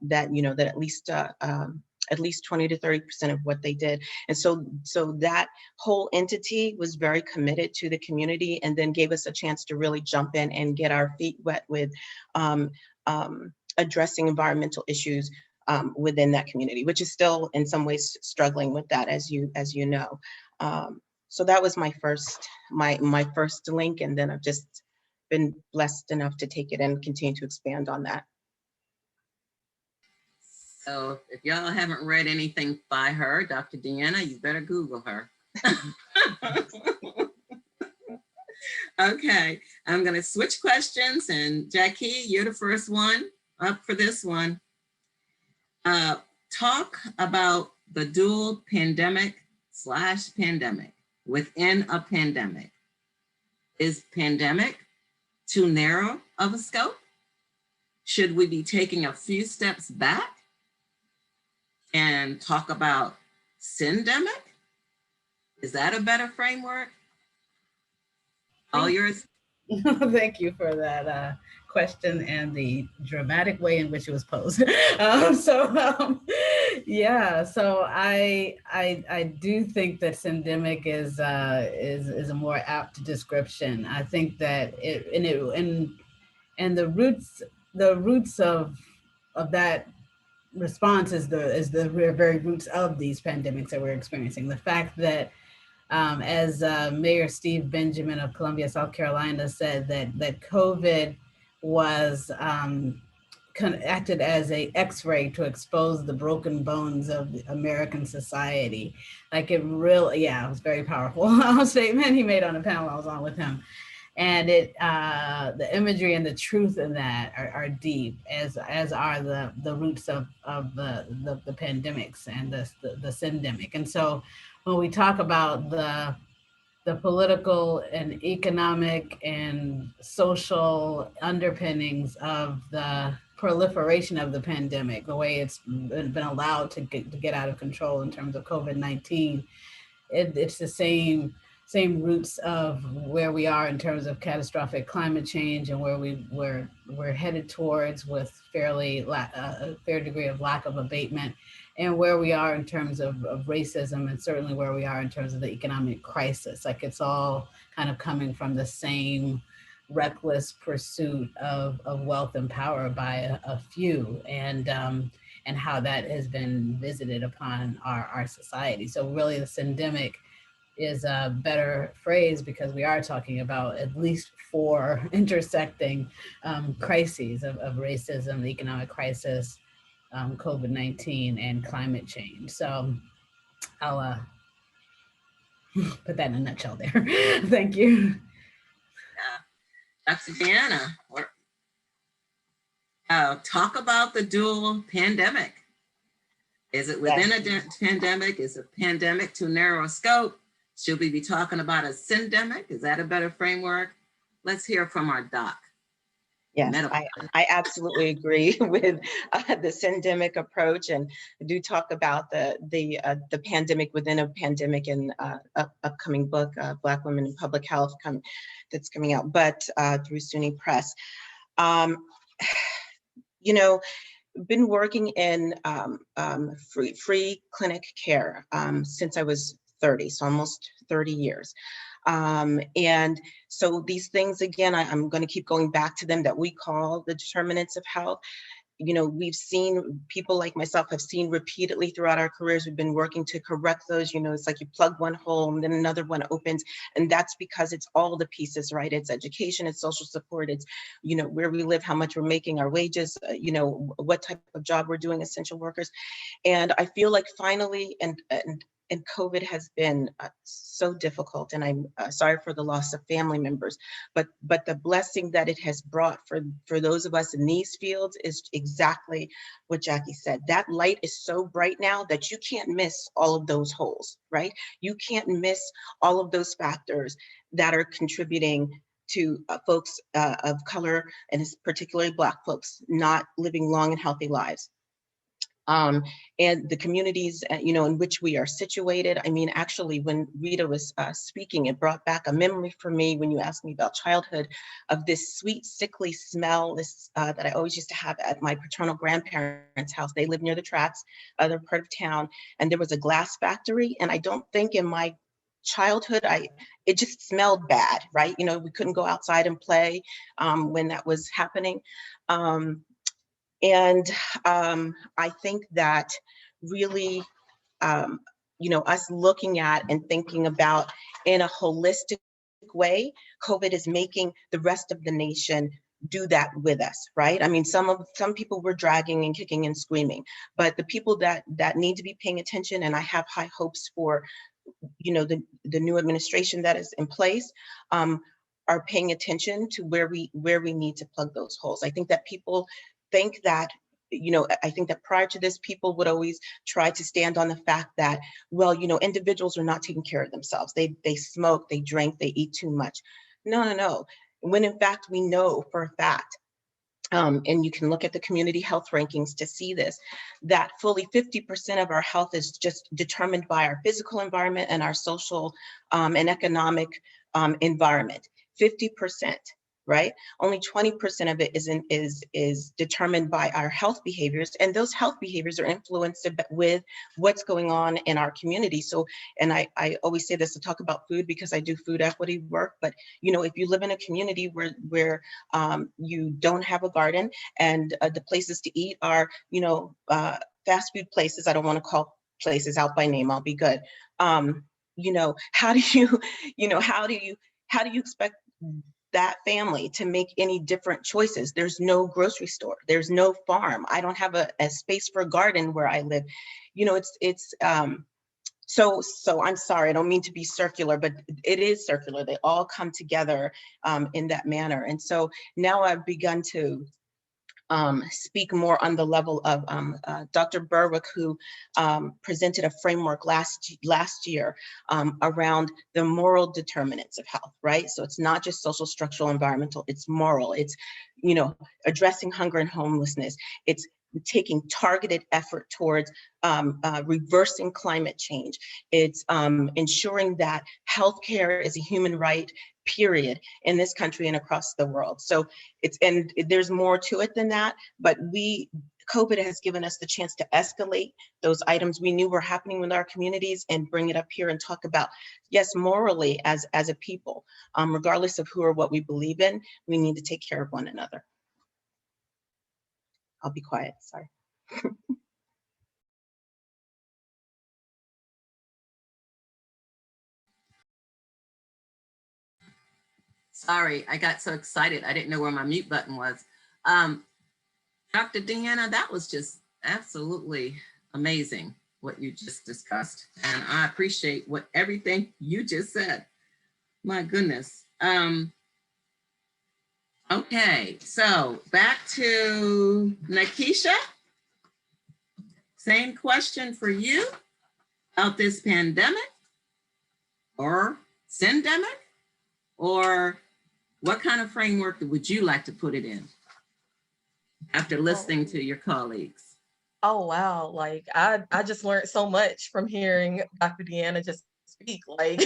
at least 20 to 30% of what they did. And so that whole entity was very committed to the community, and then gave us a chance to really jump in and get our feet wet with addressing environmental issues within that community, which is still in some ways struggling with that, as you know. So that was my first link, and then I've just been blessed enough to take it and continue to expand on that. So if y'all haven't read anything by her, Dr. Deanna, you better Google her. Okay, I'm gonna switch questions, and Jackie, you're the first one up for this one. Talk about the dual pandemic/pandemic within a pandemic. Is pandemic too narrow of a scope? Should we be taking a few steps back and talk about syndemic? Is that a better framework? All yours. Thank you for that question and the dramatic way in which it was posed. Yeah, so I do think that syndemic is a more apt description. I think that the roots of that response is the very roots of these pandemics that we're experiencing. The fact that as Mayor Steve Benjamin of Columbia, South Carolina said, that COVID was acted as a X-ray to expose the broken bones of American society. Like, it really, yeah, it was very powerful statement he made on a panel I was on with him. And the imagery and the truth in that are deep, as are the roots of the pandemics and the syndemic. And so when we talk about the political and economic and social underpinnings of the proliferation of the pandemic, the way it's been allowed to get out of control in terms of COVID-19, it's the same roots of where we are in terms of catastrophic climate change, and where we're headed towards with a fair degree of lack of abatement, and where we are in terms of racism, and certainly where we are in terms of the economic crisis. Like, it's all kind of coming from the same reckless pursuit of wealth and power by a few, and how that has been visited upon our society. So really the syndemic is a better phrase, because we are talking about at least 4 intersecting crises of racism, the economic crisis, COVID-19, and climate change. So I'll put that in a nutshell there. Thank you. Dr. Deanna, talk about the dual pandemic. Is it within a pandemic? Is a pandemic too narrow a scope? Should we be talking about a syndemic? Is that a better framework? Let's hear from our doc. Yes, I absolutely agree with the syndemic approach, and I do talk about the pandemic within a pandemic in upcoming book, Black Women in Public Health, that's coming out, but through SUNY Press. You know, been working in free clinic care since I was 30, so almost 30 years. And so these things, again, I'm going to keep going back to them, that we call the determinants of health. You know, we've seen, people like myself have seen repeatedly throughout our careers, we've been working to correct those. You know, it's like you plug one hole and then another one opens, and that's because it's all the pieces, right? It's education, it's social support, it's, you know, where we live, how much we're making, our wages, you know, what type of job we're doing, essential workers. And I feel like finally, and COVID has been so difficult, and I'm sorry for the loss of family members, but the blessing that it has brought for those of us in these fields is exactly what Jackie said. That light is so bright now that you can't miss all of those holes, right? You can't miss all of those factors that are contributing to folks of color, and particularly Black folks, not living long and healthy lives. And the communities, in which we are situated. I mean, actually, when Rita was speaking, it brought back a memory for me when you asked me about childhood, of this sweet, sickly smell that I always used to have at my paternal grandparents' house. They lived near the tracks, other part of town, and there was a glass factory. And I don't think in my childhood, it just smelled bad, right? We couldn't go outside and play when that was happening. I think that really, us looking at and thinking about in a holistic way, COVID is making the rest of the nation do that with us, right? I mean, some people were dragging and kicking and screaming, but the people that need to be paying attention, and I have high hopes for, the new administration that is in place, are paying attention to where we need to plug those holes. I think that people think that, I think that prior to this, people would always try to stand on the fact that, well, individuals are not taking care of themselves. They smoke, they drink, they eat too much. No. When in fact, we know for a fact, and you can look at the community health rankings to see this, that fully 50% of our health is just determined by our physical environment and our social and economic environment. 50%, right? Only 20% of it is determined by our health behaviors, and those health behaviors are influenced with what's going on in our community. So, and I always say this to talk about food because I do food equity work, but if you live in a community where you don't have a garden and the places to eat are fast food places, I don't want to call places out by name, I'll be good. How do you expect that family to make any different choices? There's no grocery store, there's no farm. I don't have a space for a garden where I live. So I'm sorry, I don't mean to be circular, but it is circular. They all come together in that manner. And so now I've begun to speak more on the level of Dr. Berwick, who presented a framework last year around the moral determinants of health, right? So it's not just social, structural, environmental, it's moral. It's, addressing hunger and homelessness. It's taking targeted effort towards reversing climate change. It's ensuring that healthcare is a human right, period, in this country and across the world. So and there's more to it than that, but COVID has given us the chance to escalate those items we knew were happening with our communities and bring it up here and talk about, yes, morally as a people, regardless of who or what we believe in, we need to take care of one another. I'll be quiet, sorry. Sorry, I got so excited. I didn't know where my mute button was. Dr. Deanna, that was just absolutely amazing what you just discussed. And I appreciate everything you just said. My goodness. Okay, so back to Nakisha. Same question for you about this pandemic or syndemic, or what kind of framework would you like to put it in after listening to your colleagues? Oh, wow. Like I just learned so much from hearing Dr. Deanna just speak. Like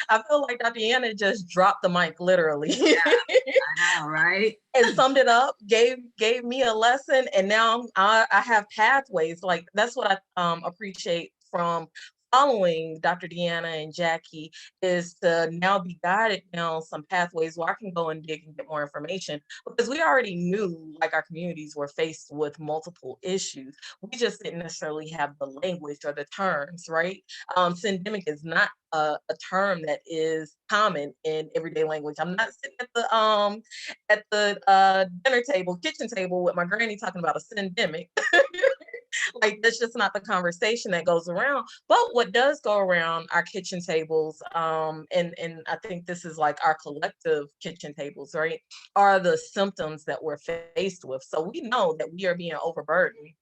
I feel like Dr. Deanna just dropped the mic literally. Yeah, I know, right? And summed it up, gave me a lesson, and now I have pathways. Like that's what I appreciate from following Dr. Deanna and Jackie, is to now be guided down some pathways where I can go and dig and get more information, because we already knew like our communities were faced with multiple issues. We just didn't necessarily have the language or the terms, right? Syndemic is not a term that is common in everyday language. I'm not sitting at the dinner table, kitchen table with my granny talking about a syndemic. Like that's just not the conversation that goes around. But what does go around our kitchen tables, and I think this is like our collective kitchen tables, right, are the symptoms that we're faced with. So we know that we are being overburdened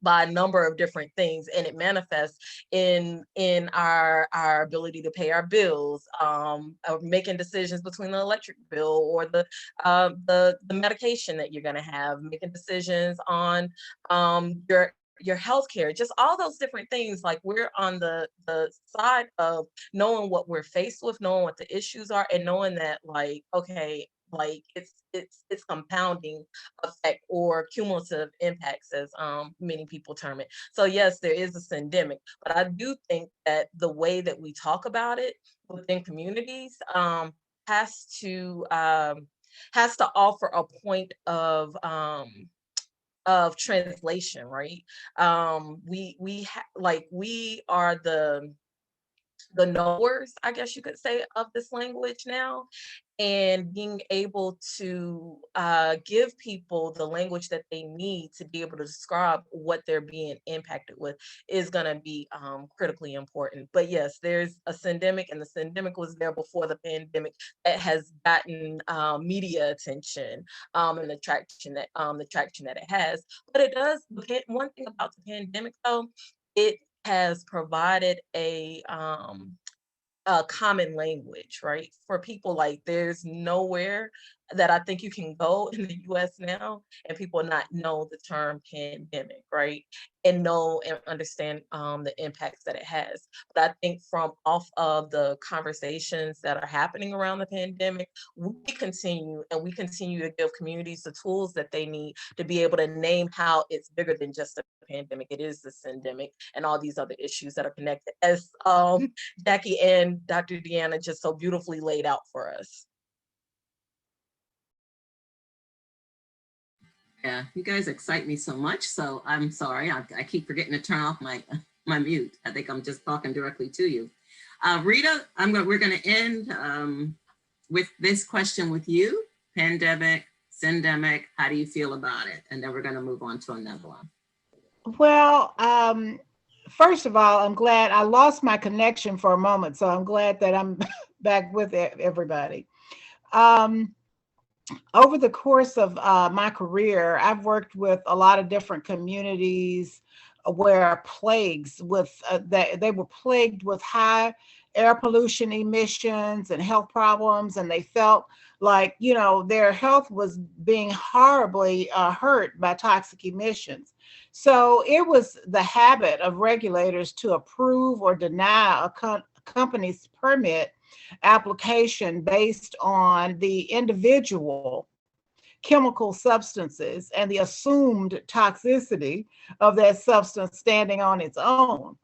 by a number of different things, and it manifests in our ability to pay our bills, making decisions between the electric bill or the medication that you're going to have, making decisions on your your healthcare, just all those different things. Like, we're on the side of knowing what we're faced with, knowing what the issues are, and knowing that, like, okay, like, it's compounding effect or cumulative impacts, as many people term it. So yes, there is a syndemic, but I do think that the way that we talk about it within communities has to offer a point of translation, right? Like, we are the knowers, I guess you could say, of this language now, and being able to give people the language that they need to be able to describe what they're being impacted with is going to be critically important. But yes, there's a syndemic, and the syndemic was there before the pandemic, that has gotten media attention, and the traction that it has. But it does, one thing about the pandemic, though, it has provided a common language, right? For people, like, there's nowhere that I think you can go in the US now and people not know the term pandemic, right? And know and understand the impacts that it has. But I think from off of the conversations that are happening around the pandemic, we continue to give communities the tools that they need to be able to name how it's bigger than just a pandemic. It is the syndemic and all these other issues that are connected, as Jackie and Dr. Deanna just so beautifully laid out for us. Yeah, you guys excite me so much. So I'm sorry, I keep forgetting to turn off my mute. I think I'm just talking directly to you. Rita, we're going to end with this question with you. Pandemic, syndemic, how do you feel about it? And then we're going to move on to another one. Well, first of all, I'm glad I lost my connection for a moment, so I'm glad that I'm back with everybody. Over the course of my career, I've worked with a lot of different communities where they were plagued with high air pollution emissions and health problems, and they felt like, their health was being horribly hurt by toxic emissions. So it was the habit of regulators to approve or deny a company's permit application based on the individual chemical substances and the assumed toxicity of that substance standing on its own.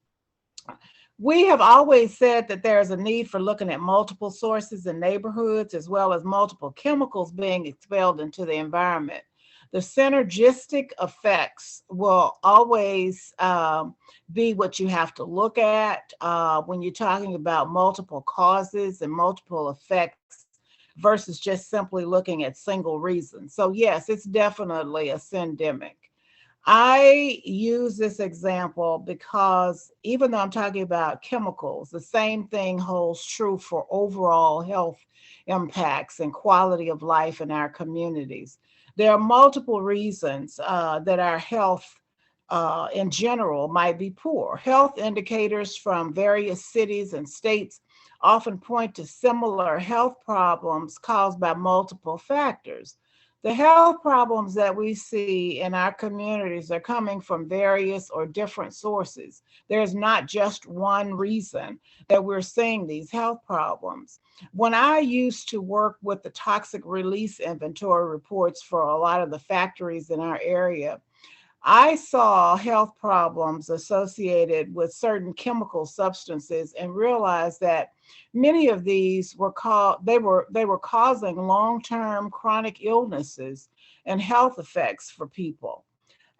We have always said that there is a need for looking at multiple sources in neighborhoods, as well as multiple chemicals being expelled into the environment. The synergistic effects will always be what you have to look at when you're talking about multiple causes and multiple effects versus just simply looking at single reasons. So yes, it's definitely a syndemic. I use this example because even though I'm talking about chemicals, the same thing holds true for overall health impacts and quality of life in our communities. There are multiple reasons that our health in general might be poor. Health indicators from various cities and states often point to similar health problems caused by multiple factors. The health problems that we see in our communities are coming from various or different sources. There's not just one reason that we're seeing these health problems. When I used to work with the toxic release inventory reports for a lot of the factories in our area, I saw health problems associated with certain chemical substances and realized that many of these were causing long-term chronic illnesses and health effects for people.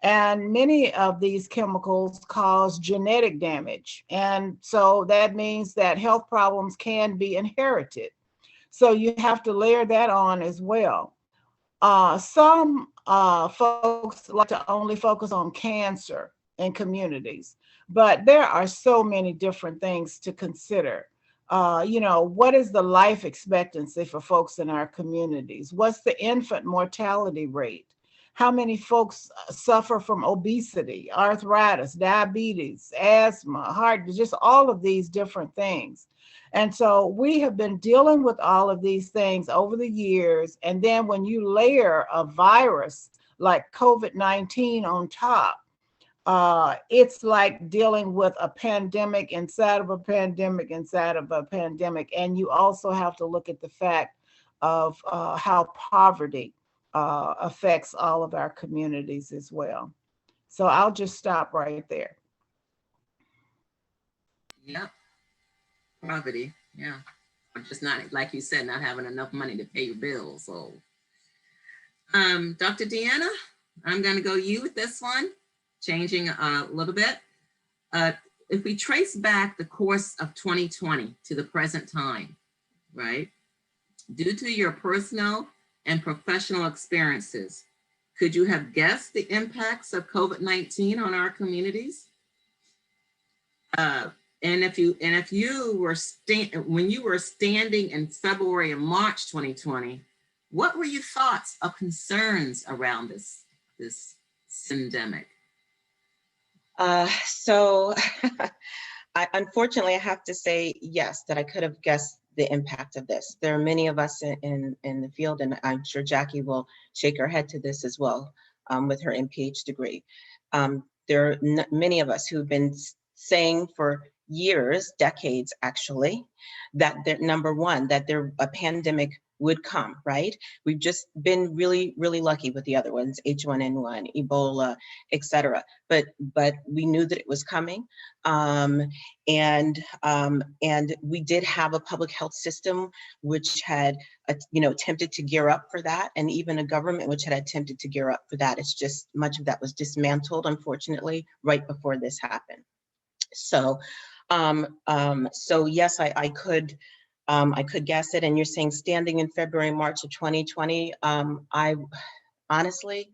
And many of these chemicals cause genetic damage. And so that means that health problems can be inherited. So you have to layer that on as well. Some folks like to only focus on cancer in communities, but there are so many different things to consider. What is the life expectancy for folks in our communities? What's the infant mortality rate? How many folks suffer from obesity, arthritis, diabetes, asthma, heart, just all of these different things. And so we have been dealing with all of these things over the years. And then when you layer a virus like COVID-19 on top, it's like dealing with a pandemic inside of a pandemic inside of a pandemic. And you also have to look at the fact of how poverty affects all of our communities as well. So I'll just stop right there. Yep. Poverty. Yeah. Or just not, like you said, not having enough money to pay your bills. So, Dr. Deanna, I'm going to go you with this one, changing a little bit. If we trace back the course of 2020 to the present time, right? Due to your personal and professional experiences, could you have guessed the impacts of COVID-19 on our communities? And if you were when you were standing in February and March 2020, what were your thoughts or concerns around this pandemic? So unfortunately, I have to say, yes, that I could have guessed the impact of this. There are many of us in the field, and I'm sure Jackie will shake her head to this as well, with her MPH degree. There are many of us who've been saying for years, decades actually, that number one, that a pandemic would come, right? We've just been really, really lucky with the other ones, H1N1, Ebola, etc. But we knew that it was coming, and we did have a public health system which had, attempted to gear up for that, and even a government which had attempted to gear up for that. It's just much of that was dismantled, unfortunately, right before this happened. So, so yes, I could guess it. And you're saying standing in February, March of 2020, I honestly,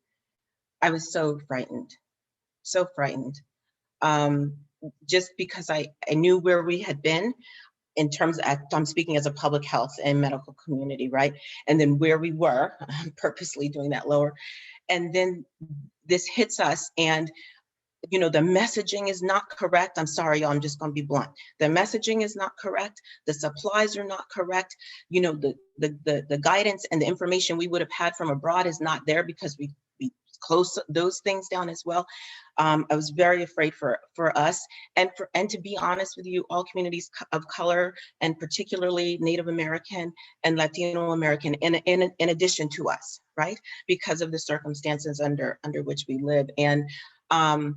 I was so frightened, just because I knew where we had been in terms of, I'm speaking as a public health and medical community, right? And then where we were, purposely doing that lower. And then this hits us, and the messaging is not correct. I'm sorry, y'all, I'm just going to be blunt. The messaging is not correct. The supplies are not correct. The guidance and the information we would have had from abroad is not there because we closed those things down as well. I was very afraid for us, and to be honest with you, all communities of color, and particularly Native American and Latino American, in addition to us, right? Because of the circumstances under which we live. And I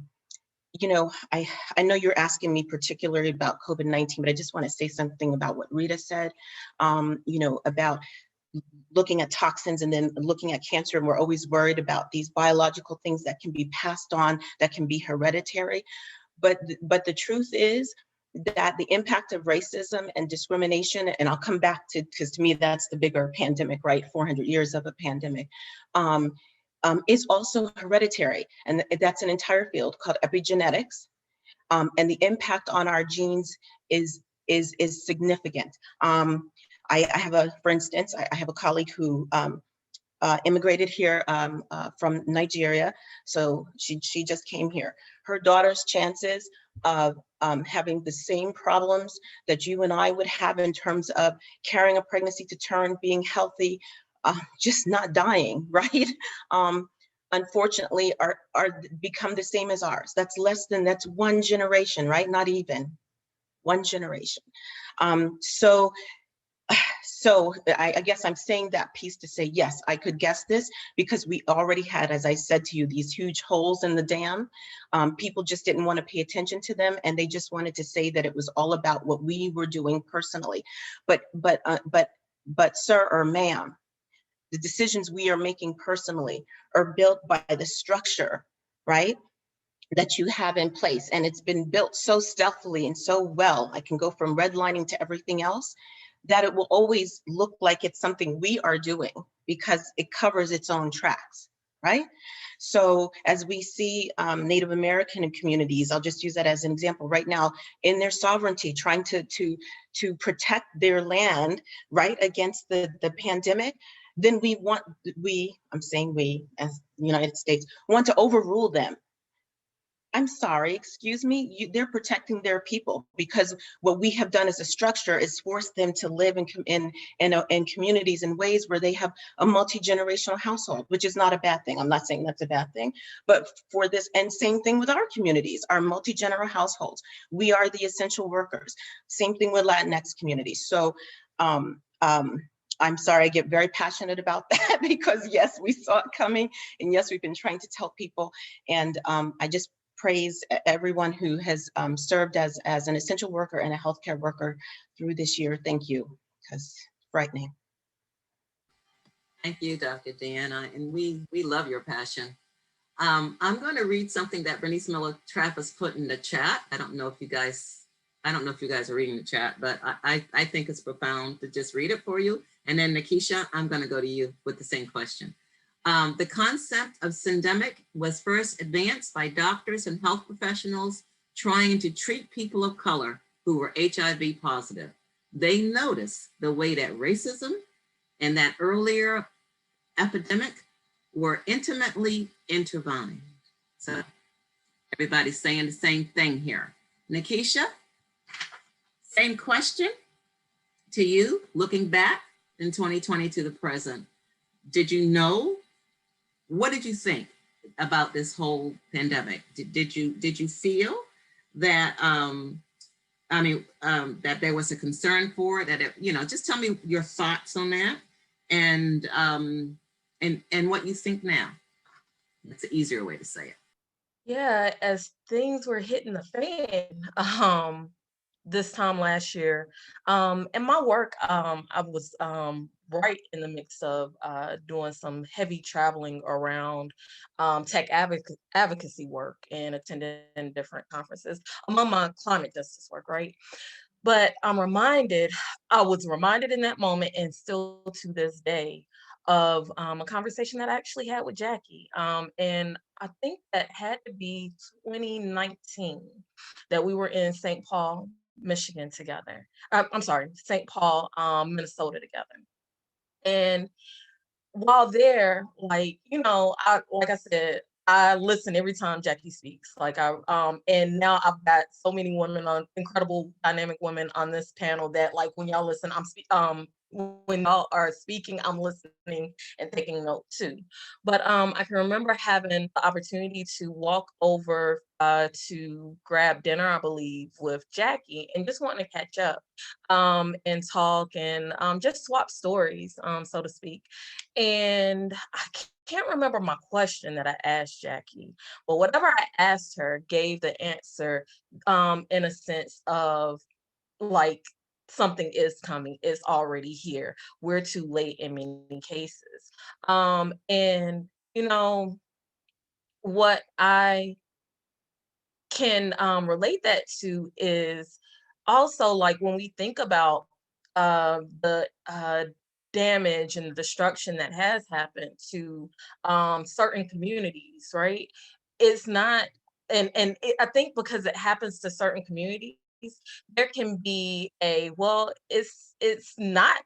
know you're asking me particularly about COVID-19, but I just want to say something about what Rita said, about looking at toxins and then looking at cancer. And we're always worried about these biological things that can be passed on, that can be hereditary. But the truth is that the impact of racism and discrimination, and I'll come back to, because to me, that's the bigger pandemic, right? 400 years of a pandemic. Is also hereditary, and that's an entire field called epigenetics, and the impact on our genes is significant. I have for instance, I have a colleague who immigrated here from Nigeria, so she just came here. Her daughter's chances of having the same problems that you and I would have in terms of carrying a pregnancy to term, being healthy, just not dying, right? Unfortunately, are become the same as ours. That's one generation, right? Not even one generation. So I guess I'm saying that piece to say, yes, I could guess this because we already had, as I said to you, these huge holes in the dam. People just didn't want to pay attention to them, and they just wanted to say that it was all about what we were doing personally. But sir or ma'am, the decisions we are making personally are built by the structure, right, that you have in place. And it's been built so stealthily and so well, I can go from redlining to everything else, that it will always look like it's something we are doing because it covers its own tracks, right? So as we see Native American communities, I'll just use that as an example right now, in their sovereignty, trying to protect their land, right, against the pandemic, then I'm saying we as the United States want to overrule them I'm sorry, excuse me, they're protecting their people, because what we have done as a structure is force them to live in communities in ways where they have a multi-generational household, which is not a bad thing. I'm not saying that's a bad thing, but for this, and same thing with our communities, our multi-generational households. We are the essential workers. Same thing with Latinx communities. So I'm sorry, I get very passionate about that because yes, we saw it coming, and yes, we've been trying to tell people. And I just praise everyone who has served as an essential worker and a healthcare worker through this year. Thank you, because frightening. Thank you, Dr. Deanna, and we love your passion. I'm going to read something that Bernice Miller Trappist put in the chat. I don't know if you guys are reading the chat, but I think it's profound to just read it for you. And then Nikisha, I'm going to go to you with the same question. The concept of syndemic was first advanced by doctors and health professionals trying to treat people of color who were HIV positive. They noticed the way that racism and that earlier epidemic were intimately intertwined. So everybody's saying the same thing here. Nikisha, same question to you, looking back in 2020 to the present. Did you know? What did you think about this whole pandemic? Did you feel that that there was a concern for it? That it, just tell me your thoughts on that, and what you think now. That's an easier way to say it. Yeah, as things were hitting the fan, this time last year, in my work, I was right in the mix of doing some heavy traveling around tech advocacy work and attending different conferences among my climate justice work, right? But I was reminded in that moment, and still to this day, of a conversation that I actually had with Jackie. And I think that had to be 2019, that we were in St. Paul, Michigan together. I'm sorry, St. Paul, Minnesota together. And while there, like I said, I listen every time Jackie speaks. And now I've got so many women on, incredible dynamic women on this panel, that like when y'all listen, when y'all are speaking, I'm listening and taking note too. But I can remember having the opportunity to walk over to grab dinner, I believe, with Jackie, and just wanting to catch up and talk and just swap stories, so to speak. And I can't remember my question that I asked Jackie, but whatever I asked her gave the answer in a sense of like, something is coming, it's already here. We're too late in many cases. And what I can relate that to is also like when we think about the damage and destruction that has happened to certain communities, right? It's not, I think because it happens to certain communities, there can be it's not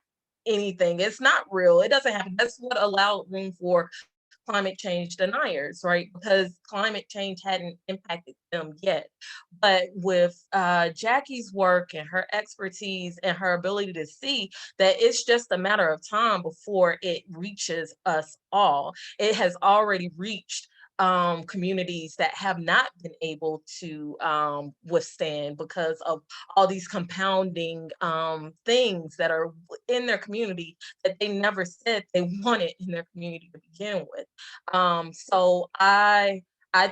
anything, it's not real, it doesn't happen. That's what allowed room for climate change deniers, right? Because climate change hadn't impacted them yet. But with Jackie's work and her expertise and her ability to see that it's just a matter of time before it reaches us all, it has already reached communities that have not been able to withstand because of all these compounding things that are in their community that they never said they wanted in their community to begin with. So I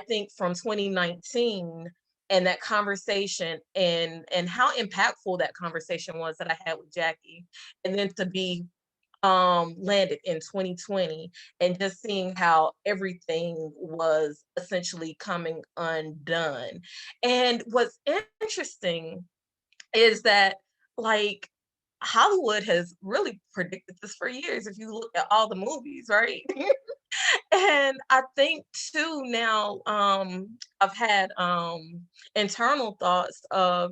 think from 2019 and that conversation and how impactful that conversation was that I had with Jackie, and then to be landed in 2020 and just seeing how everything was essentially coming undone. And what's interesting is that like Hollywood has really predicted this for years if you look at all the movies, right? And I think too now, I've had internal thoughts of,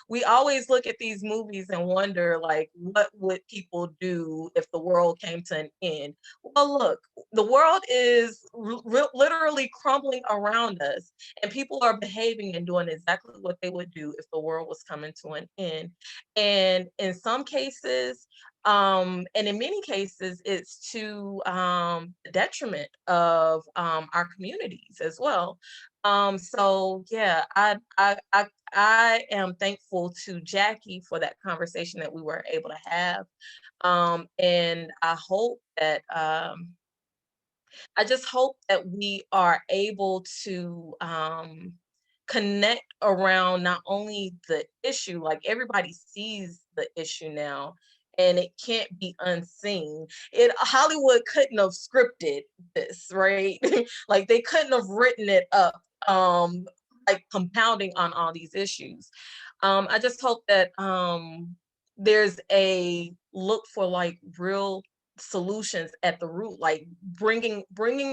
we always look at these movies and wonder, like, what would people do if the world came to an end? Well, look, the world is literally crumbling around us, and people are behaving and doing exactly what they would do if the world was coming to an end. And in some cases, and in many cases, it's to the detriment of our communities as well. So yeah, I am thankful to Jackie for that conversation that we were able to have. And I just hope that we are able to connect around not only the issue, like everybody sees the issue now, and it can't be unseen. Hollywood couldn't have scripted this, right? Like they couldn't have written it up, like compounding on all these issues. I just hope that there's a look for like real solutions at the root, like bringing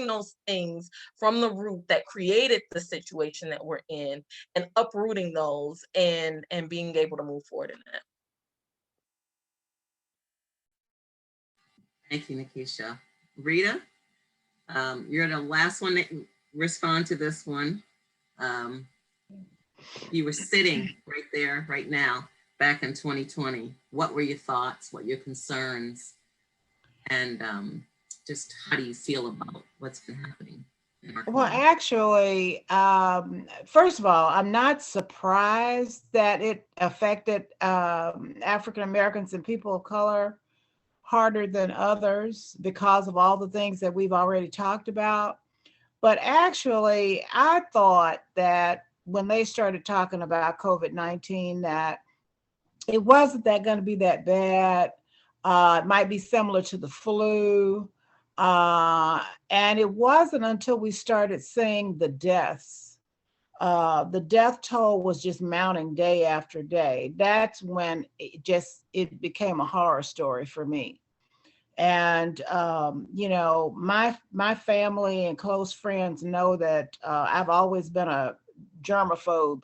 those things from the root that created the situation that we're in, and uprooting those, and being able to move forward in that. Thank you, Nikisha. Rita, you're the last one to respond to this one. You were sitting right there, right now, back in 2020. What were your thoughts? What your concerns? And just how do you feel about what's been happening in our Well, community? actually, first of all, I'm not surprised that it affected African Americans and people of color harder than others because of all the things that we've already talked about. But actually, I thought that when they started talking about COVID-19, that it wasn't that going to be that bad. It might be similar to the flu. And it wasn't until we started seeing the deaths. The death toll was just mounting day after day. That's when it became a horror story for me. And my family and close friends know that I've always been a germaphobe,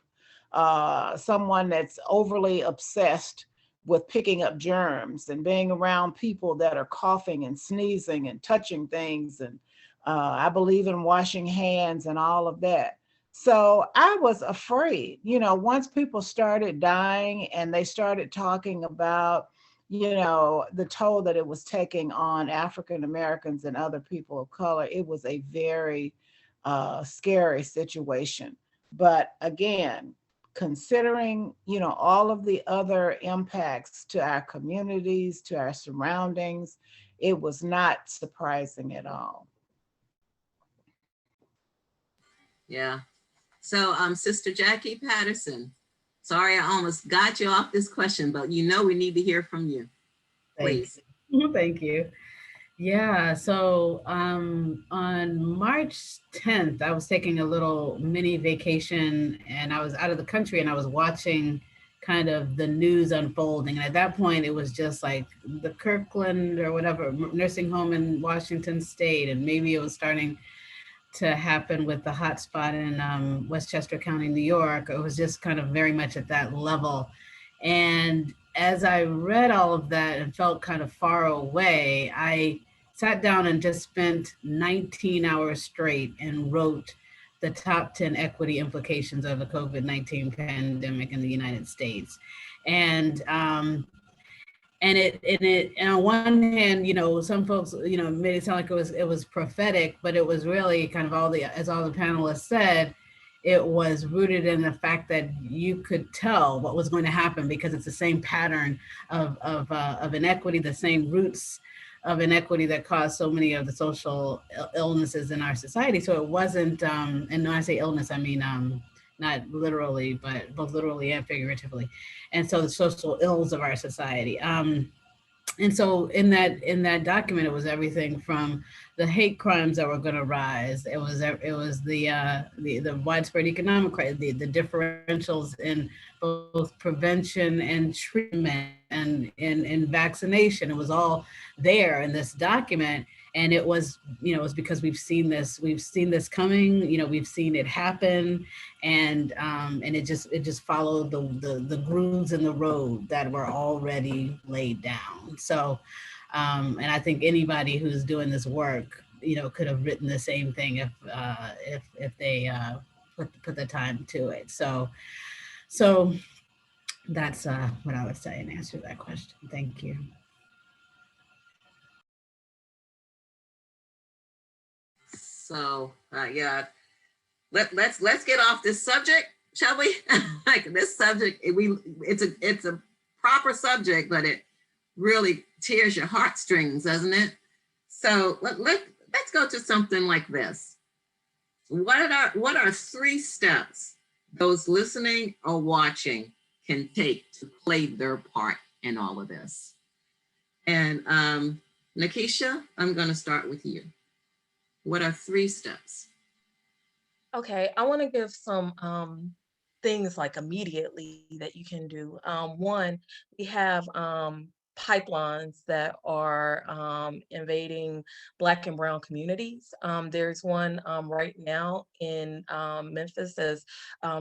someone that's overly obsessed with picking up germs and being around people that are coughing and sneezing and touching things. And I believe in washing hands and all of that. So I was afraid, once people started dying and they started talking about, the toll that it was taking on African Americans and other people of color, it was a very scary situation. But again, considering, all of the other impacts to our communities, to our surroundings, it was not surprising at all. Yeah. So, Sister Jackie Patterson, sorry I almost got you off this question, but we need to hear from you. Please. Thank you. Yeah, so on March 10th, I was taking a little mini vacation and I was out of the country and I was watching kind of the news unfolding. And at that point, it was just like the Kirkland or whatever nursing home in Washington State. And maybe it was starting to happen with the hotspot in Westchester County, New York. It was just kind of very much at that level. And as I read all of that and felt kind of far away, I sat down and just spent 19 hours straight and wrote the top 10 equity implications of the COVID-19 pandemic in the United States. And and on one hand, some folks, made it sound like it was prophetic, but it was really kind of as all the panelists said, it was rooted in the fact that you could tell what was going to happen because it's the same pattern of inequity, the same roots of inequity that caused so many of the social illnesses in our society. So it wasn't, and when I say illness, I mean, not literally, but both literally and figuratively. And so the social ills of our society. And so in that document, it was everything from the hate crimes that were going to rise. It was the widespread economic crisis, the differentials in both prevention and treatment and in vaccination. It was all there in this document. And it was, it was because we've seen this coming, we've seen it happen, and it just followed the grooves in the road that were already laid down. So, and I think anybody who's doing this work, could have written the same thing if they put the time to it. So that's what I would say in answer to that question. Thank you. So yeah, let's get off this subject, shall we? Like this subject, it's a proper subject, but it really tears your heartstrings, doesn't it? So let's go to something like this. What are 3 steps those listening or watching can take to play their part in all of this? And Nikisha, I'm going to start with you. What are 3 steps? Okay, I want to give some things like immediately that you can do. One, we have pipelines that are invading Black and Brown communities. There's one right now in Memphis, as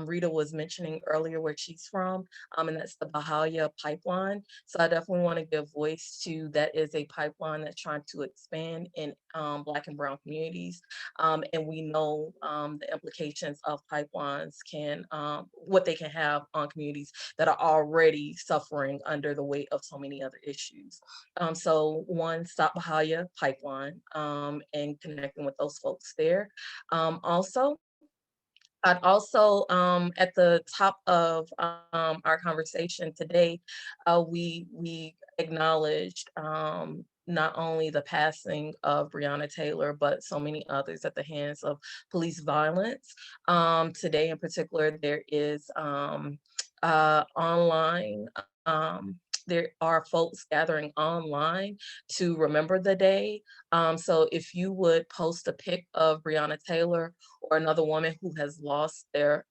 Rita was mentioning earlier where she's from, and that's the Bahia pipeline. So I definitely want to give voice to that is a pipeline that's trying to expand in Black and Brown communities. And we know the implications of pipelines can, what they can have on communities that are already suffering under the weight of so many other issues. So one, Stop Bahia pipeline and connecting with those folks there. Also, I'd also, at the top of our conversation today, we acknowledged not only the passing of Breonna Taylor, but so many others at the hands of police violence. Today in particular, there is online, there are folks gathering online to remember the day. So if you would post a pic of Breonna Taylor or another woman who has lost their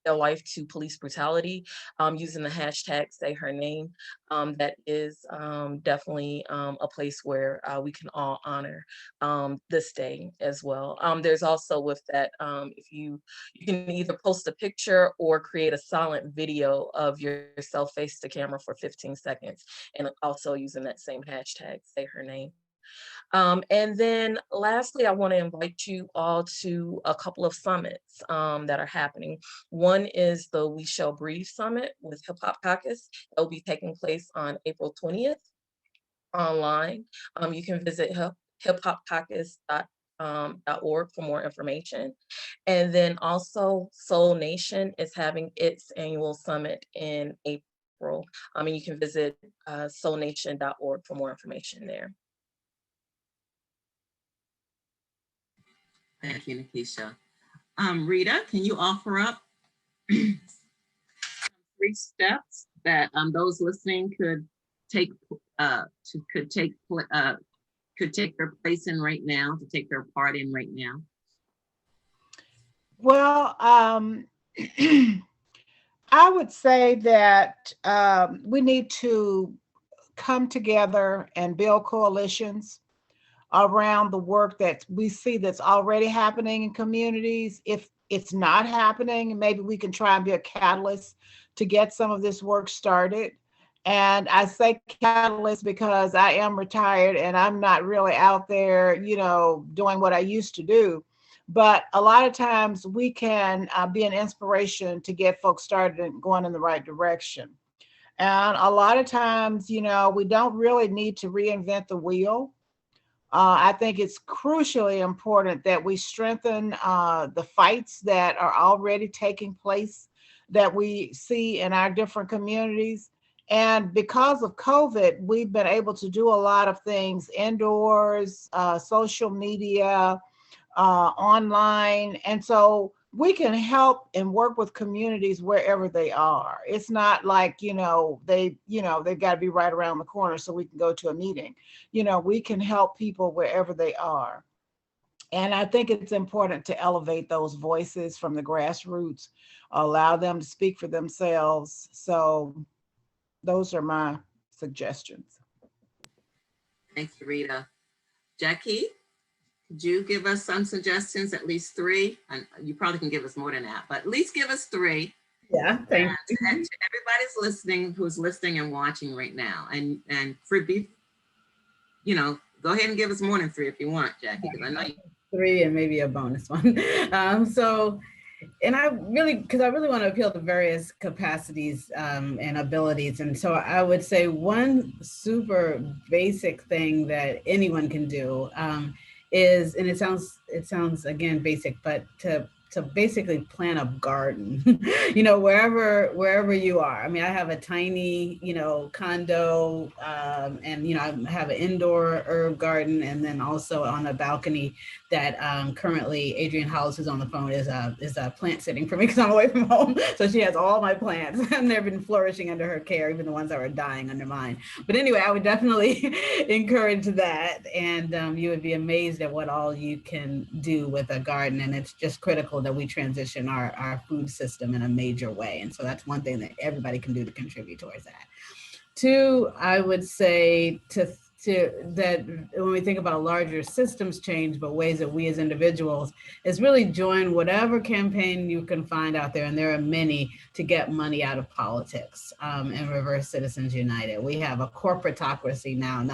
life to police brutality, using the hashtag Say Her Name, that is definitely a place where we can all honor this day as well. There's also with that, if you can either post a picture or create a silent video of yourself face to camera for 15 seconds, and also using that same hashtag Say Her Name. And then lastly, I want to invite you all to a couple of summits that are happening. One is the We Shall Breathe Summit with Hip Hop Caucus. That will be taking place on April 20th online. You can visit hiphopcaucus.org for more information. And then also Soul Nation is having its annual summit in April. And you can visit soulnation.org for more information there. Thank you, Nikisha. Rita, can you offer up 3 steps that those listening could take their place in right now, to take their part in right now? Well, I would say that we need to come together and build coalitions around the work that we see that's already happening in communities. If it's not happening, maybe we can try and be a catalyst to get some of this work started. And I say catalyst because I am retired and I'm not really out there, doing what I used to do. But a lot of times we can be an inspiration to get folks started and going in the right direction. And a lot of times, we don't really need to reinvent the wheel. I think it's crucially important that we strengthen the fights that are already taking place that we see in our different communities. And because of COVID, we've been able to do a lot of things indoors, social media, online. And so we can help and work with communities wherever they are. It's not like, they've got to be right around the corner so we can go to a meeting. We can help people wherever they are. And I think it's important to elevate those voices from the grassroots, allow them to speak for themselves. So those are my suggestions. Thank you, Rita. Jackie, could you give us some suggestions, at least 3? And you probably can give us more than that, but at least give us 3. Yeah, thank you. And to everybody's listening, who's listening and watching right now, and for you know, go ahead and give us more than 3 if you want, Jackie, because I know you. 3 and maybe a bonus one. And I really want to appeal to various capacities and abilities. And so I would say one super basic thing that anyone can do is, and it sounds again basic, but to basically plant a garden, you know, wherever you are. I mean, I have a tiny, you know, condo, and, you know, I have an indoor herb garden, and then also on a balcony that currently Adrienne Howells, who's on the phone, is plant sitting for me because I'm away from home. So she has all my plants and they've been flourishing under her care, even the ones that were dying under mine. But anyway, I would definitely encourage that. And you would be amazed at what all you can do with a garden. And it's just critical that we transition our food system in a major way. And so that's one thing that everybody can do to contribute towards that. 2, I would say that when we think about a larger systems change, but ways that we as individuals is really join whatever campaign you can find out there, and there are many, to get money out of politics and reverse Citizens United. We have a corporatocracy now,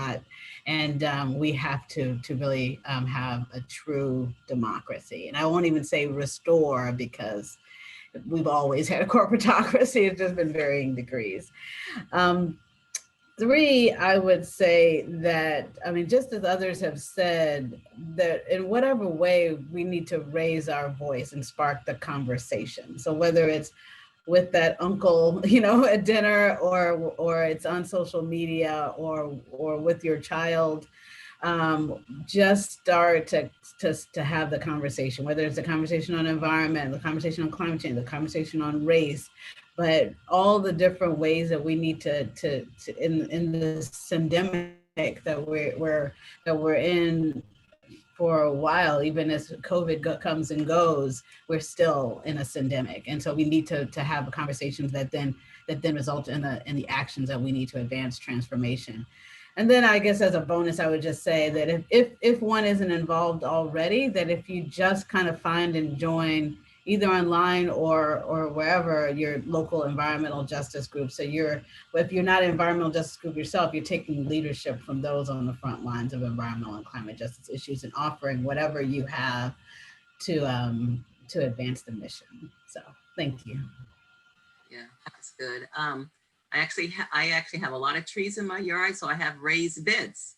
and we have to really have a true democracy. And I won't even say restore, because we've always had a corporatocracy. It's just been varying degrees. 3, I would say that, I mean, just as others have said, that in whatever way we need to raise our voice and spark the conversation. So whether it's with that uncle, you know, at dinner, or it's on social media, or with your child, just start to have the conversation, whether it's a conversation on environment, the conversation on climate change, the conversation on race, but all the different ways that we need to in this pandemic that we're in for a while, even as COVID comes and goes, we're still in a syndemic. And so we need to have conversations that then result in the actions that we need to advance transformation. And then I guess as a bonus, I would just say that if one isn't involved already, that if you just kind of find and join either online or wherever your local environmental justice group. So if you're not an environmental justice group yourself, you're taking leadership from those on the front lines of environmental and climate justice issues and offering whatever you have to advance the mission. So thank you. Yeah, that's good. I actually have a lot of trees in my yard, so I have raised beds.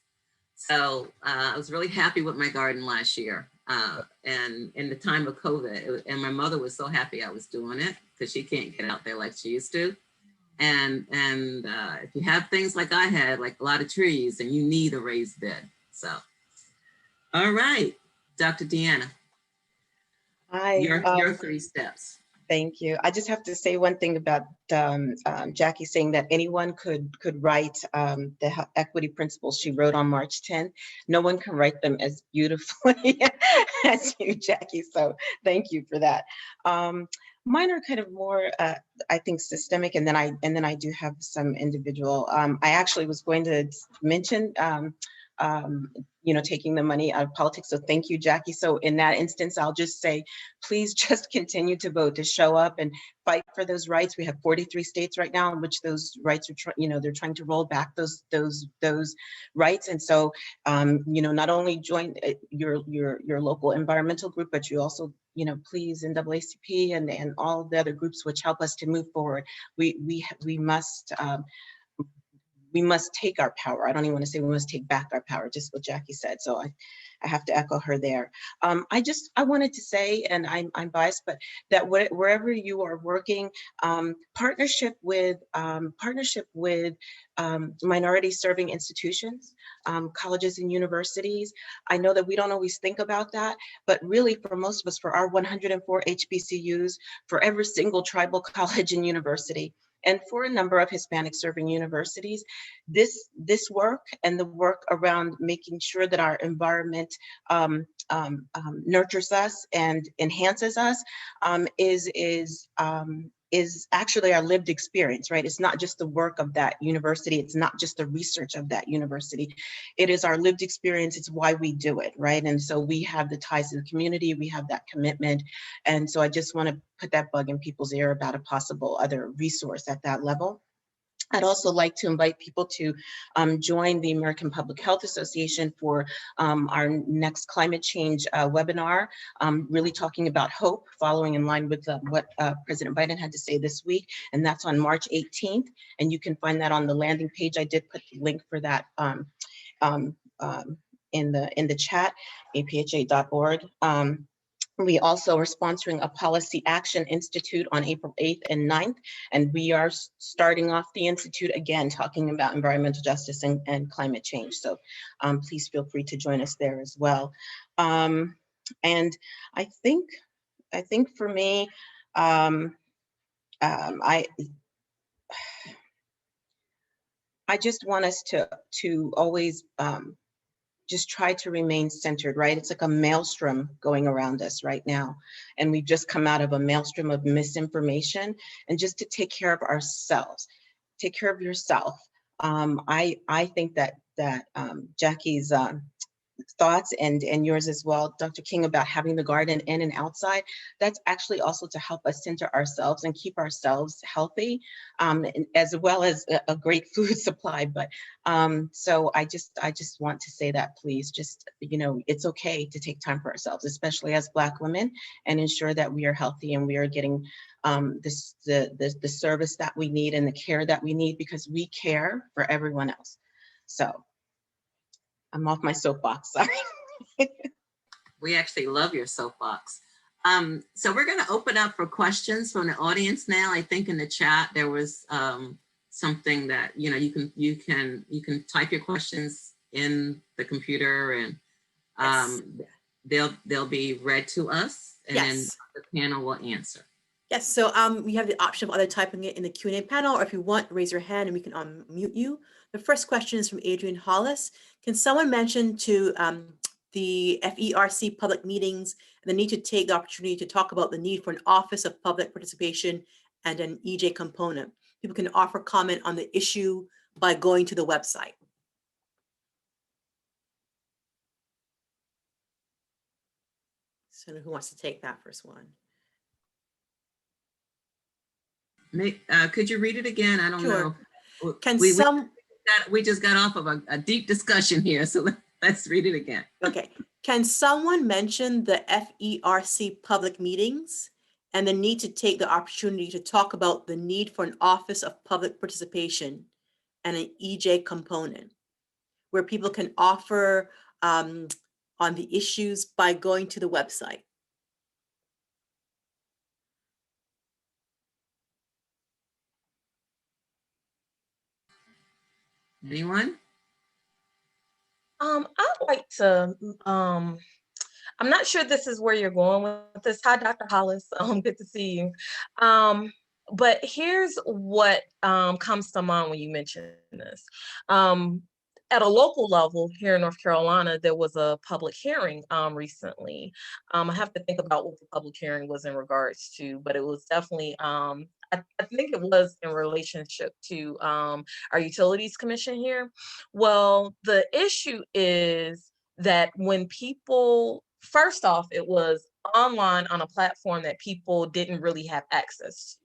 So I was really happy with my garden last year. And in the time of COVID, and my mother was so happy I was doing it because she can't get out there like she used to. And if you have things like I had, like a lot of trees, then you need a raised bed. So, all right, Dr. Deanna, your 3 steps. Thank you. I just have to say one thing about Jackie saying that anyone could write the equity principles she wrote on March 10th. No one can write them as beautifully as you, Jackie. So thank you for that. Mine are kind of more, I think, systemic, and then I do have some individual. I actually was going to mention taking the money out of politics. So thank you, Jackie. So in that instance, I'll just say, please just continue to vote, to show up and fight for those rights. We have 43 states right now in which those rights are, they're trying to roll back those rights. And so, not only join your local environmental group, but you also, please NAACP and all the other groups which help us to move forward. We must take our power. I don't even want to say we must take back our power, just what Jackie said. So I have to echo her there. I wanted to say, and I'm biased, but that wherever you are working, partnership with minority serving institutions, colleges and universities. I know that we don't always think about that, but really for most of us, for our 104 HBCUs, for every single tribal college and university, and for a number of Hispanic serving universities, this work and the work around making sure that our environment nurtures us and enhances us is is actually our lived experience, right? It's not just the work of that university. It's not just the research of that university. It is our lived experience. It's why we do it, right? And so we have the ties to the community. We have that commitment. And so I just want to put that bug in people's ear about a possible other resource at that level. I'd also like to invite people to join the American Public Health Association for our next climate change webinar, really talking about hope, following in line with what President Biden had to say this week, and that's on March 18th, and you can find that on the landing page. I did put the link for that in the chat, apha.org. We also are sponsoring a Policy Action Institute on April 8th and 9th, and we are starting off the Institute again, talking about environmental justice and climate change. So please feel free to join us there as well. And I think for me, I just want us to always just try to remain centered, right? It's like a maelstrom going around us right now. And we've just come out of a maelstrom of misinformation, and just to take care of ourselves, take care of yourself. I think that Jackie's thoughts and yours as well, Dr. King, about having the garden in and outside, that's actually also to help us center ourselves and keep ourselves healthy, as well as a great food supply. But so I just want to say that, please, just, you know, it's okay to take time for ourselves, especially as Black women, and ensure that we are healthy and we are getting the service that we need and the care that we need, because we care for everyone else. So I'm off my soapbox, sorry. We actually love your soapbox. So we're going to open up for questions from the audience now. I think in the chat there was something that, you know, you can type your questions in the computer, and they'll be read to us, and then the panel will answer. Yes, so we have the option of either typing it in the Q&A panel, or if you want, raise your hand and we can unmute you. The first question is from Adrian Hollis. Can someone mention to the FERC public meetings and the need to take the opportunity to talk about the need for an Office of Public Participation and an EJ component? People can offer comment on the issue by going to the website. So who wants to take that first one? Could you read it again? I don't know. Can we just got off of a deep discussion here, so let's read it again. Okay. Can someone mention the FERC public meetings and the need to take the opportunity to talk about the need for an Office of Public Participation and an EJ component, where people can offer on the issues by going to the website? Anyone? I'd like to, I'm not sure this is where you're going with this. Hi, Dr. Hollis, good to see you. But here's what comes to mind when you mention this. At a local level here in North Carolina, there was a public hearing recently. I have to think about what the public hearing was in regards to, but it was definitely, I think it was in relationship to our Utilities Commission here. Well, the issue is that when people, first off, it was online on a platform that people didn't really have access to.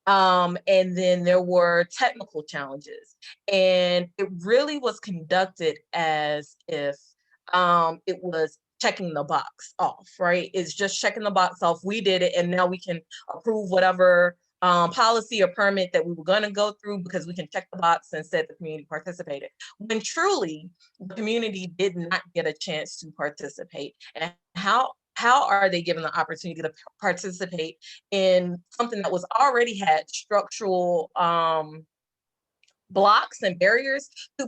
And then there were technical challenges, and it really was conducted as if it was checking the box off, right? It's just checking the box off. We did it, and now we can approve whatever policy or permit that we were going to go through because we can check the box and said the community participated. When truly the community did not get a chance to participate. And how are they given the opportunity to participate in something that was already had structural blocks and barriers to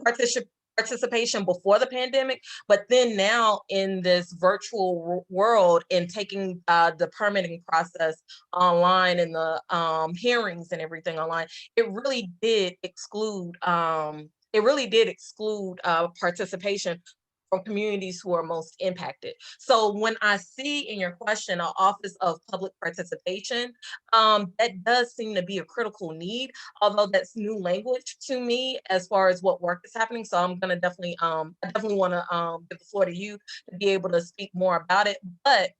participation before the pandemic, but then now in this virtual world and taking the permitting process online and the hearings and everything online, it really did exclude participation from communities who are most impacted. So when I see in your question, an Office of Public Participation, that does seem to be a critical need, although that's new language to me as far as what work is happening. So I'm gonna definitely, I definitely wanna give the floor to you to be able to speak more about it. But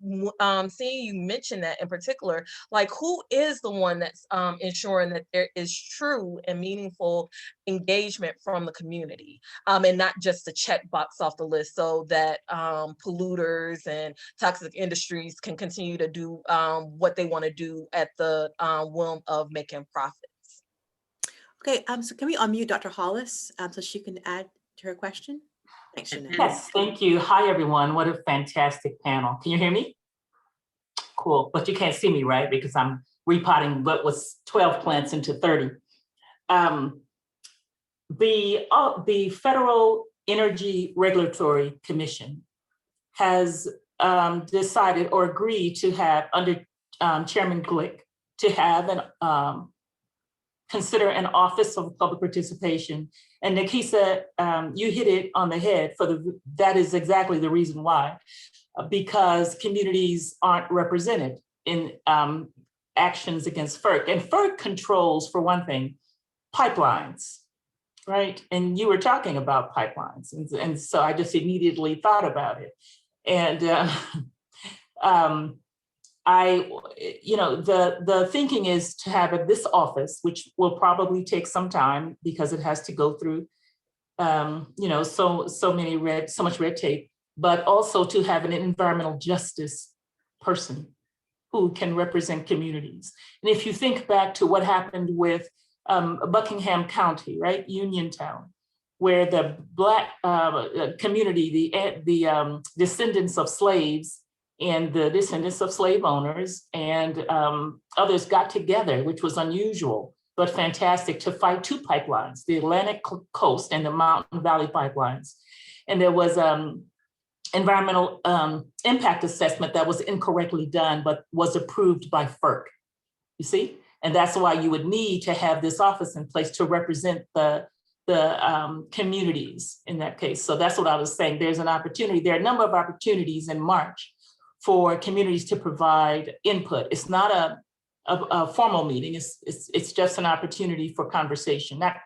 seeing you mention that in particular, like who is the one that's ensuring that there is true and meaningful engagement from the community, and not just a checkbox off the list so that polluters and toxic industries can continue to do what they want to do at the whim of making profits. Okay, so can we unmute Dr. Hollis so she can add to her question? Thanks, Jeanette. Yes, thank you. Hi, everyone. What a fantastic panel. Can you hear me? Cool, but you can't see me, right? Because I'm repotting what was 12 plants into 30. The Federal Energy Regulatory Commission has decided or agreed to have, under Chairman Glick, to have an consider an Office of Public Participation. And Nikisa, you hit it on the head. That is exactly the reason why, because communities aren't represented in actions against FERC. And FERC controls, for one thing, pipelines. Right, and you were talking about pipelines, and so I just immediately thought about it. And the thinking is to have this office, which will probably take some time because it has to go through, so much red tape, but also to have an environmental justice person who can represent communities. And if you think back to what happened with Buckingham County, right, Uniontown, where the Black community, the descendants of slaves and the descendants of slave owners and others got together, which was unusual, but fantastic, to fight two pipelines, the Atlantic Coast and the Mountain Valley pipelines. And there was environmental impact assessment that was incorrectly done, but was approved by FERC, you see? And that's why you would need to have this office in place to represent the communities in that case. So that's what I was saying. There's an opportunity. There are a number of opportunities in March for communities to provide input. It's not a formal meeting. It's just an opportunity for conversation, not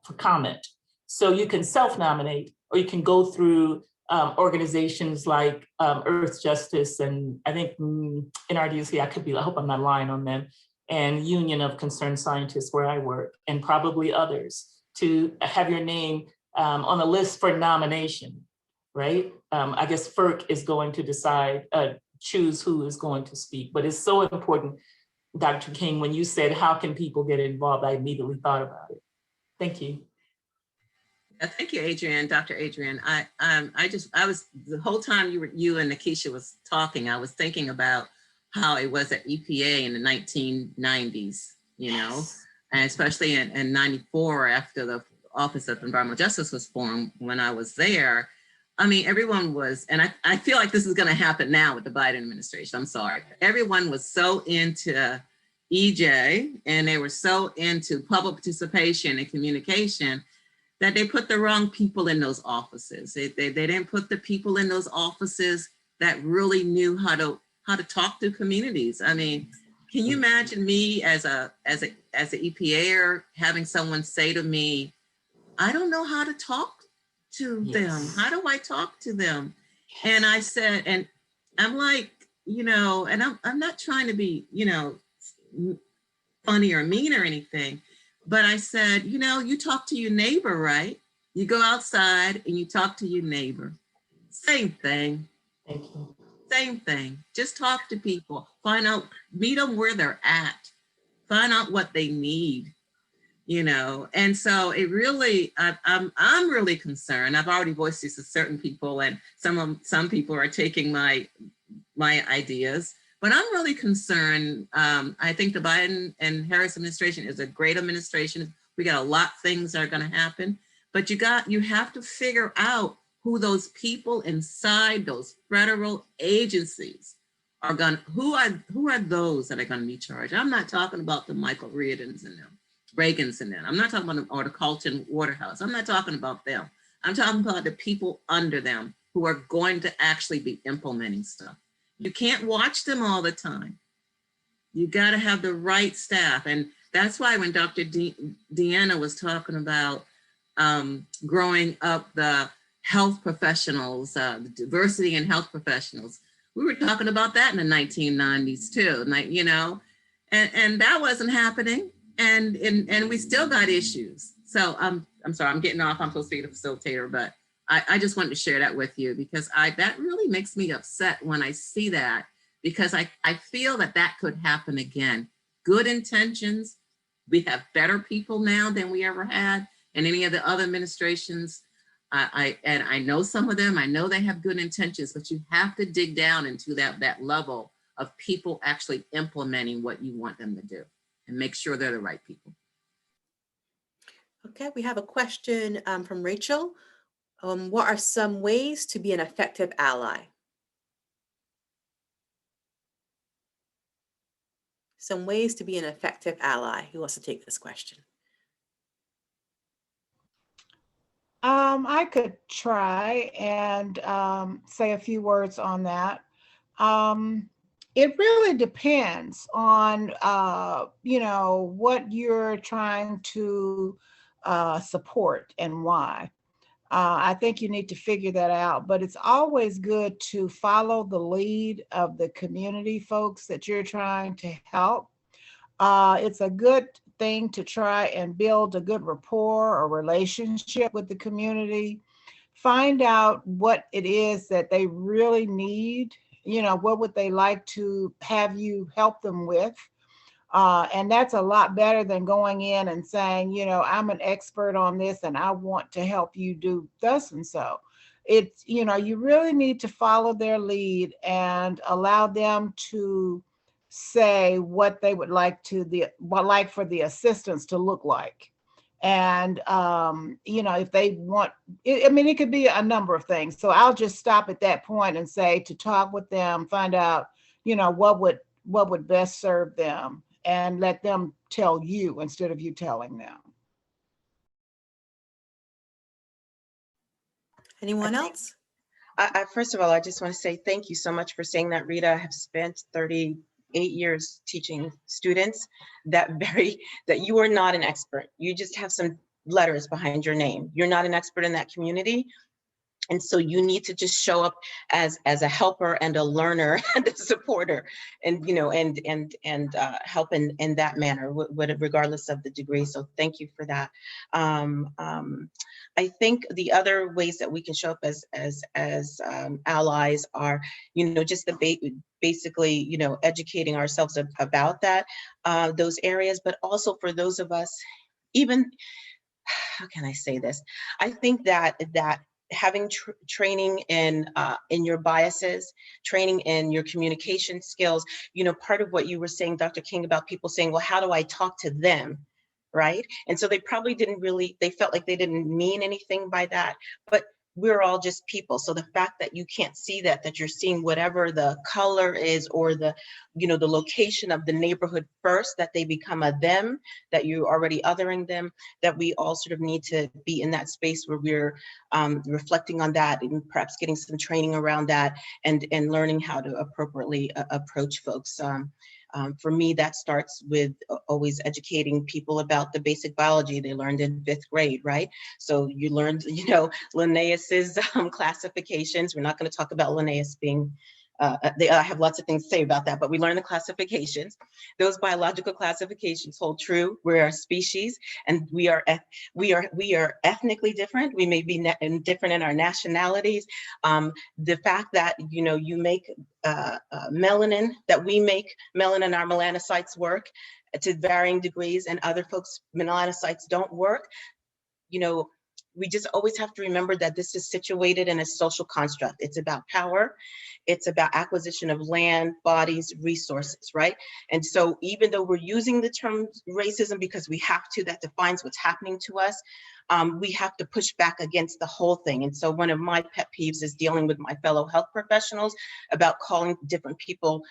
for comment. So you can self-nominate, or you can go through organizations like Earth Justice, and I think NRDC, I hope I'm not lying on them, and Union of Concerned Scientists, where I work, and probably others, to have your name on a list for nomination, right? I guess FERC is going to decide, choose who is going to speak, but it's so important, Dr. King, when you said, how can people get involved? I immediately thought about it. Thank you. Thank you, Adrienne, Dr. Adrienne. I was, the whole time you and Nikisha was talking, I was thinking about how it was at EPA in the 1990s, and especially in 94 after the Office of Environmental Justice was formed. When I was there, I mean, everyone was, and I feel like this is going to happen now with the Biden administration. I'm sorry. Everyone was so into EJ, and they were so into public participation and communication that they put the wrong people in those offices. They didn't put the people in those offices that really knew how to talk to communities. I mean, can you imagine me as an EPAer having someone say to me, I don't know how to talk to them. How do I talk to them? And I said, and I'm like, and I'm not trying to be, funny or mean or anything, but I said, you talk to your neighbor, right? You go outside and you talk to your neighbor. Same thing. Thank you. Same thing. Just talk to people. Find out, meet them where they're at. Find out what they need, And so it really, I'm really concerned. I've already voiced this to certain people, and some people are taking my ideas. But I'm really concerned. I think the Biden and Harris administration is a great administration. We got a lot of things that are going to happen, but you have to figure out who those people inside those federal agencies are going. Who are those that are going to be charged? I'm not talking about the Michael Reardons and them, Reagans and them. I'm not talking about or the Colton Waterhouse. I'm not talking about them. I'm talking about the people under them who are going to actually be implementing stuff. You can't watch them all the time. You got to have the right staff. And that's why when Dr. Deanna was talking about growing up the health professionals, the diversity in health professionals, we were talking about that in the 1990s too, you know, and that wasn't happening. And we still got issues. So I'm sorry, I'm getting off. I'm supposed to be the facilitator, but I just wanted to share that with you because that really makes me upset when I see that, because I feel that could happen again. Good intentions. We have better people now than we ever had in any of the other administrations. I know some of them, I know they have good intentions, but you have to dig down into that level of people actually implementing what you want them to do and make sure they're the right people. Okay, we have a question from Rachel. What are some ways to be an effective ally? Some ways to be an effective ally. Who wants to take this question? I could try and say a few words on that. It really depends on, you know, what you're trying to support and why. I think you need to figure that out, but it's always good to follow the lead of the community folks that you're trying to help. It's a good thing to try and build a good rapport or relationship with the community. Find out what it is that they really need. You know, what would they like to have you help them with? And that's a lot better than going in and saying, you know, I'm an expert on this and I want to help you do thus and so. It's, you know, you really need to follow their lead and allow them to say what they would like for the assistance to look like. And, you know, if they want, I mean, it could be a number of things. So I'll just stop at that point and say to talk with them, find out, you know, what would best serve them, and let them tell you instead of you telling them. Anyone else? First of all, I just want to say thank you so much for saying that, Rita. I have spent 38 years teaching students that you are not an expert. You just have some letters behind your name. You're not an expert in that community. And so you need to just show up as a helper and a learner and a supporter, and you know, and help in that manner, regardless of the degree. So thank you for that. I think the other ways that we can show up as allies are, you know, just basically, you know, educating ourselves about those areas, but also for those of us, even, how can I say this? I think that having training in your biases, training in your communication skills, you know, part of what you were saying, Dr. King, about people saying, well, how do I talk to them, right? And so they probably they felt like they didn't mean anything by that, but we're all just people. So the fact that you can't see that you're seeing whatever the color is, or the, you know, the location of the neighborhood first, that they become a them, that you're already othering them, that we all sort of need to be in that space where we're reflecting on that, and perhaps getting some training around that, and learning how to appropriately approach folks. For me, that starts with always educating people about the basic biology they learned in 5th grade, right? So you learned, you know, Linnaeus's classifications. We're not going to talk about Linnaeus being, I have lots of things to say about that, but we learn the classifications. Those biological classifications hold true. We're a species, and we are ethnically different. We may be different in our nationalities. The fact that, you know, you make melanin, that we make melanin, our melanocytes work to varying degrees, and other folks' melanocytes don't work. You know, we just always have to remember that this is situated in a social construct. It's about power. It's about acquisition of land, bodies, resources, right? And so even though we're using the term racism because we have to, that defines what's happening to us, we have to push back against the whole thing. And so one of my pet peeves is dealing with my fellow health professionals about calling people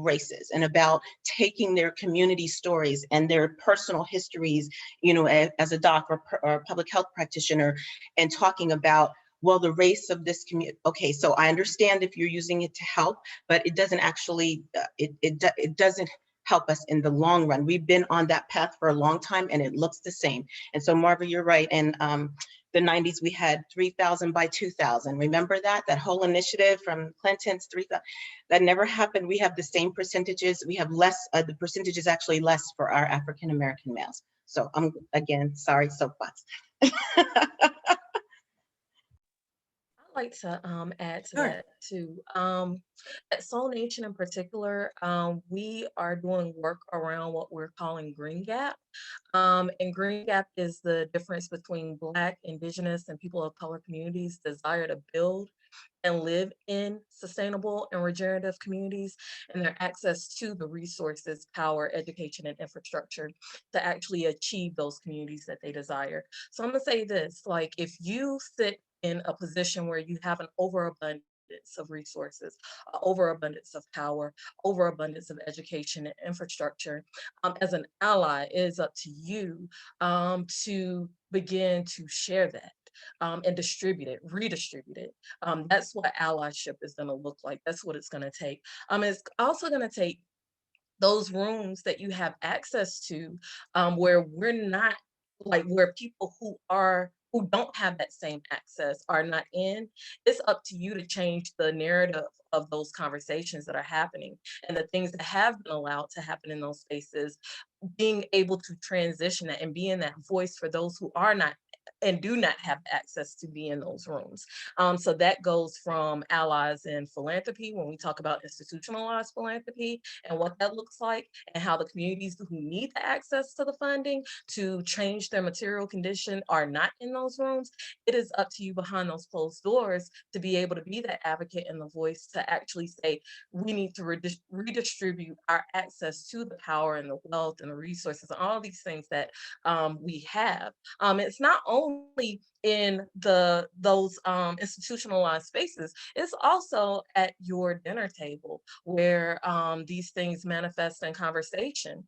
racist, and about taking their community stories and their personal histories, you know, as a doc or a public health practitioner, and talking about well, the race of this community. Okay, so I understand if you're using it to help, but it doesn't actually, it doesn't help us in the long run. We've been on that path for a long time and it looks the same. And so Marva, you're right. In the 90s, we had 3,000 by 2,000. Remember that whole initiative from Clinton's 3,000, that never happened. We have the same percentages. We have less, the percentage is actually less for our African-American males. So I'm, again, sorry, soapbox. I'd like to add to Sure. that too. At Soul Nation in particular, we are doing work around what we're calling Green Gap. And Green Gap is the difference between Black, Indigenous, and people of color communities' desire to build and live in sustainable and regenerative communities, and their access to the resources, power, education, and infrastructure to actually achieve those communities that they desire. So I'm gonna say this, like if you sit in a position where you have an overabundance of resources, overabundance of power, overabundance of education and infrastructure, as an ally, it is up to you to begin to share that. And distribute it, redistribute it. That's what allyship is going to look like. That's what it's going to take. It's also going to take those rooms that you have access to, where we're not, like where people who don't have that same access are not in. It's up to you to change the narrative of those conversations that are happening and the things that have been allowed to happen in those spaces, being able to transition that and being that voice for those who are not and do not have access to be in those rooms. So that goes from allies in philanthropy, when we talk about institutionalized philanthropy and what that looks like, and how the communities who need the access to the funding to change their material condition are not in those rooms. It is up to you behind those closed doors to be able to be that advocate and the voice to actually say, we need to redistribute our access to the power and the wealth and the resources and all these things that we have. It's not only in those institutionalized spaces, it's also at your dinner table where these things manifest in conversation.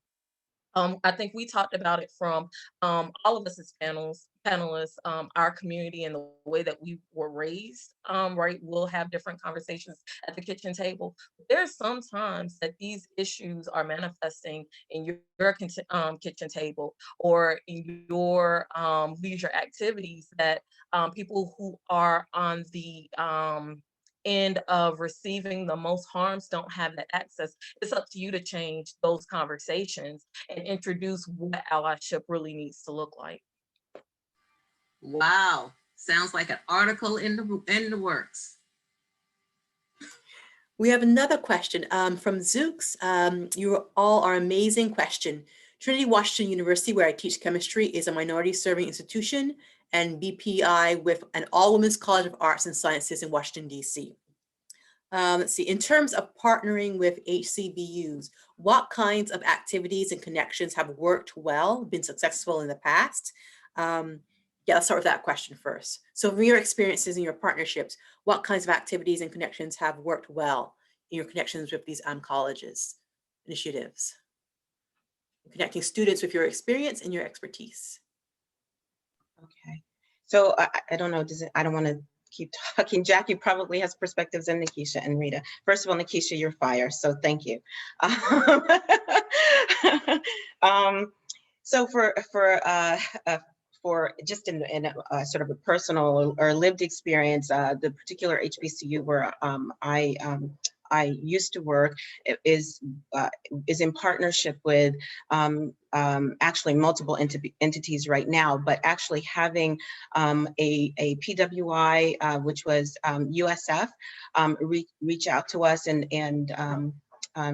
I think we talked about it from all of us as panelists, our community and the way that we were raised, right? We'll have different conversations at the kitchen table. There's sometimes that these issues are manifesting in your kitchen table or in your leisure activities that people who are on the end of receiving the most harms don't have that access. It's up to you to change those conversations and introduce what allyship really needs to look like. Wow, sounds like an article in the works. We have another question from Zooks. You all are amazing question. Trinity Washington University, where I teach chemistry, is a minority serving institution, and BPI with an all-women's College of Arts and Sciences in Washington, D.C. Let's see, in terms of partnering with HCBUs, what kinds of activities and connections have worked well, been successful in the past? Yeah, let's start with that question first. So from your experiences and your partnerships, what kinds of activities and connections have worked well in your connections with these colleges, initiatives? Connecting students with your experience and your expertise. Okay, so I don't know, I don't want to keep talking. Jackie probably has perspectives, and Nikisha and Rita. First of all, Nikisha, you're fire, so thank you. So for just in a sort of a personal or lived experience, the particular HBCU where I used to work is in partnership with actually multiple entities right now, but actually having a PWI, which was USF, reach out to us, and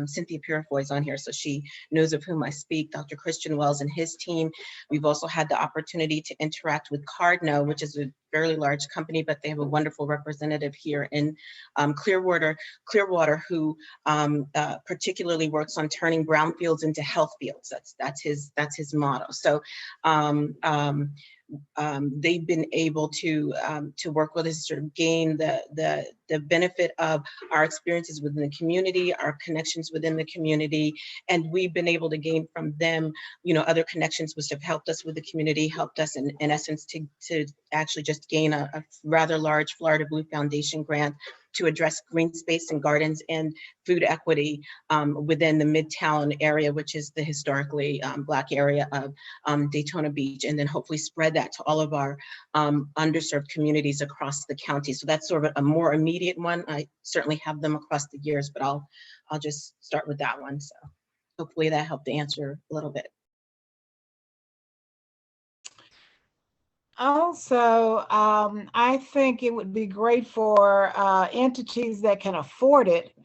Cynthia Purifoy is on here, so she knows of whom I speak, Dr. Christian Wells and his team. We've also had the opportunity to interact with Cardno, which is a fairly large company, but they have a wonderful representative here in Clearwater, who particularly works on turning brownfields into health fields. That's his motto. So they've been able to work with us to sort of gain the benefit of our experiences within the community, our connections within the community, and we've been able to gain from them, other connections which have helped us with the community, helped us in essence to actually just just gain a rather large Florida Blue Foundation grant to address green space and gardens and food equity within the Midtown area, which is the historically Black area of Daytona Beach, and then hopefully spread that to all of our underserved communities across the county. So that's sort of a more immediate one. I certainly have them across the years, but I'll just start with that one. So hopefully that helped to answer a little bit. Also, I think it would be great for entities that can afford it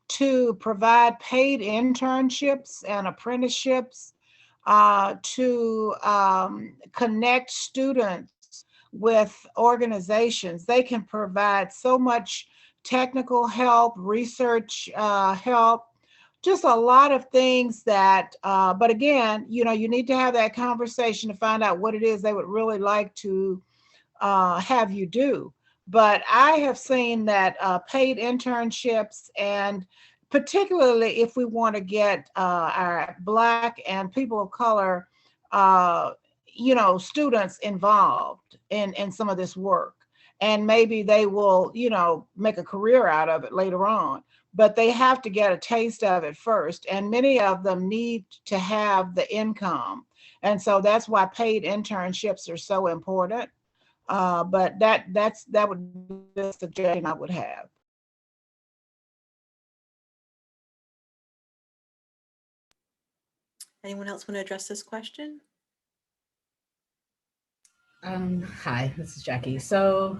to provide paid internships and apprenticeships to connect students with organizations. They can provide so much technical help, research help, just a lot of things that, but again, you know, you need to have that conversation to find out what it is they would really like to have you do. But I have seen that paid internships, and particularly if we want to get our Black and people of color, you know, students involved in some of this work. And maybe they will, you know, make a career out of it later on. But they have to get a taste of it first. And many of them need to have the income. And so that's why paid internships are so important. But that would be the suggestion I would have. Anyone else want to address this question? Hi, this is Jackie. So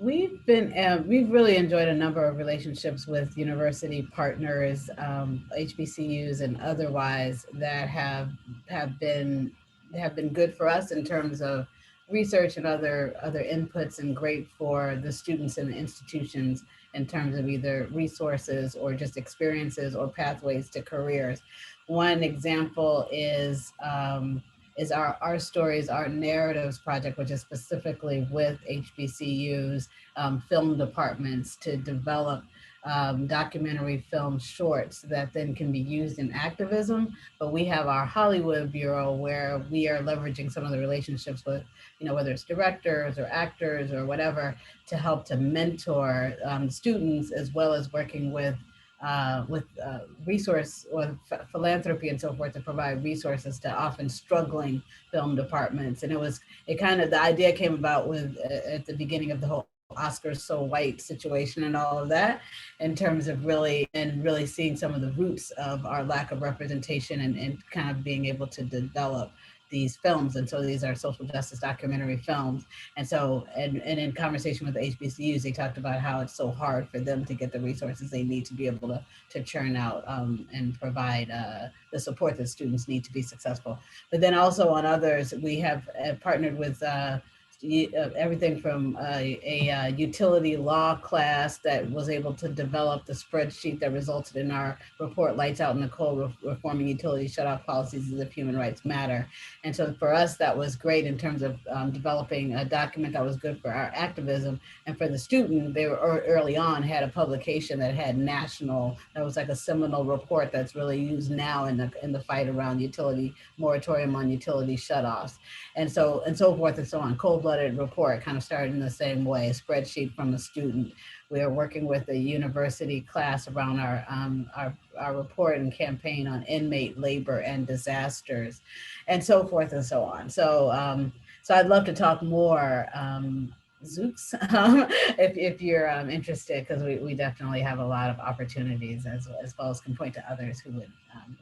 we've really enjoyed a number of relationships with university partners, HBCUs and otherwise, that have been good for us in terms of research and other inputs, and great for the students and the institutions in terms of either resources or just experiences or pathways to careers. One example is our stories, our narratives project, which is specifically with HBCUs, film departments, to develop documentary film shorts that then can be used in activism. But we have our Hollywood Bureau, where we are leveraging some of the relationships with, you know, whether it's directors or actors or whatever, to help to mentor students, as well as working with resource or philanthropy and so forth, to provide resources to often struggling film departments. And the idea came about with at the beginning of the whole Oscars So White situation and all of that, in terms of really seeing some of the roots of our lack of representation, and kind of being able to develop these films. And so these are social justice documentary films. And so, and in conversation with the HBCUs, they talked about how it's so hard for them to get the resources they need to be able to churn out and provide the support that students need to be successful. But then also on others, we have partnered with everything from a utility law class that was able to develop the spreadsheet that resulted in our report, Lights Out in the Cold, Reforming Utility Shutoff Policies as if Human Rights Matter. And so for us, that was great in terms of developing a document that was good for our activism. And for the student, they were early on had a publication that had that was like a seminal report that's really used now in the fight around utility moratorium on utility shutoffs. And so forth and so on. Cold-blooded report kind of started in the same way, a spreadsheet from a student. We are working with a university class around our report and campaign on inmate labor and disasters, and so forth and so on. So so I'd love to talk more, Zooks, if you're interested, because we definitely have a lot of opportunities, as well as can point to others who would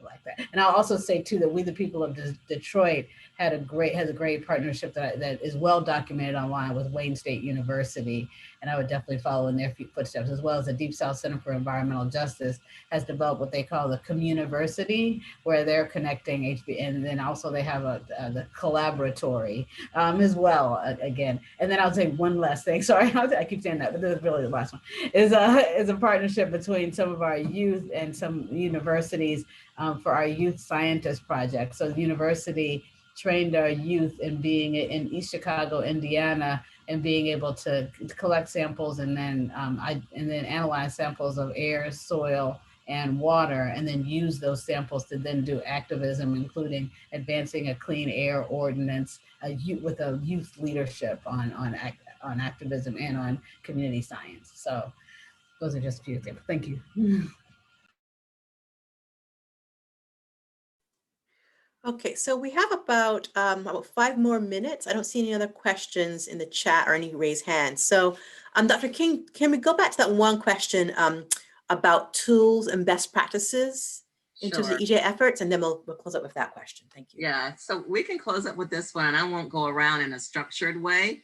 like that. And I'll also say too that We the People of Detroit has a great partnership that is well documented online with Wayne State University, and I would definitely follow in their footsteps, as well as the Deep South Center for Environmental Justice has developed what they call the Communiversity, where they're connecting and then also they have the Collaboratory as well, again. And then I'll say one last thing. Sorry, I keep saying that, but this is really the last one. Is a partnership between some of our youth and some universities for our Youth Scientist Project. So the university trained our youth in being in East Chicago, Indiana, and being able to collect samples and then analyze samples of air, soil, and water, and then use those samples to then do activism, including advancing a clean air ordinance with a youth leadership on activism and on community science. So those are just a few examples. Thank you. Okay, so we have about 5 more minutes. I don't see any other questions in the chat or any raised hands. So, Dr. King, can we go back to that one question about tools and best practices in terms of EJ efforts, and then we'll close up with that question. Thank you. Yeah, so we can close up with this one. I won't go around in a structured way.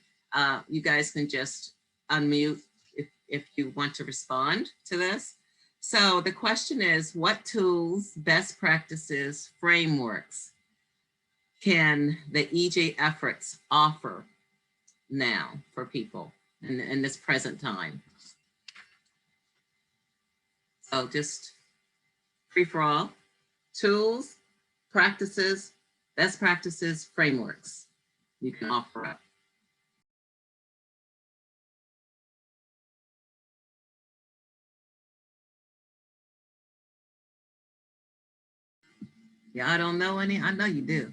You guys can just unmute if you want to respond to this. So the question is, what tools, best practices, frameworks can the EJ efforts offer now for people in this present time? So just free for all, tools, practices, best practices, frameworks you can offer up. Yeah, I don't know any. I know you do.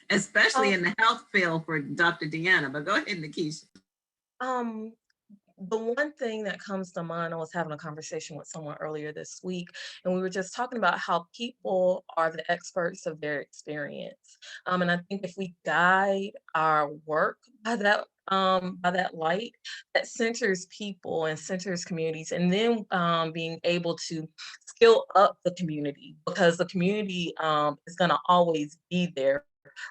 Especially in the health field for Dr. Deanna, but go ahead, Nikisha. The one thing that comes to mind, I was having a conversation with someone earlier this week, and we were just talking about how people are the experts of their experience. And I think if we guide our work by that light, that centers people and centers communities, and then being able to skill up the community, because the community is going to always be there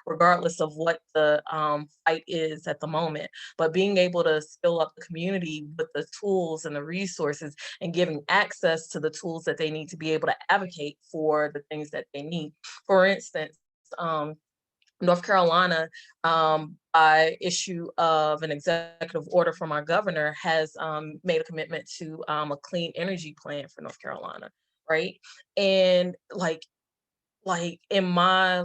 regardless of what the fight is at the moment. But being able to skill up the community with the tools and the resources and giving access to the tools that they need to be able to advocate for the things that they need. For instance, North Carolina, by issue of an executive order from our governor, has made a commitment to a clean energy plan for North Carolina, right? And in my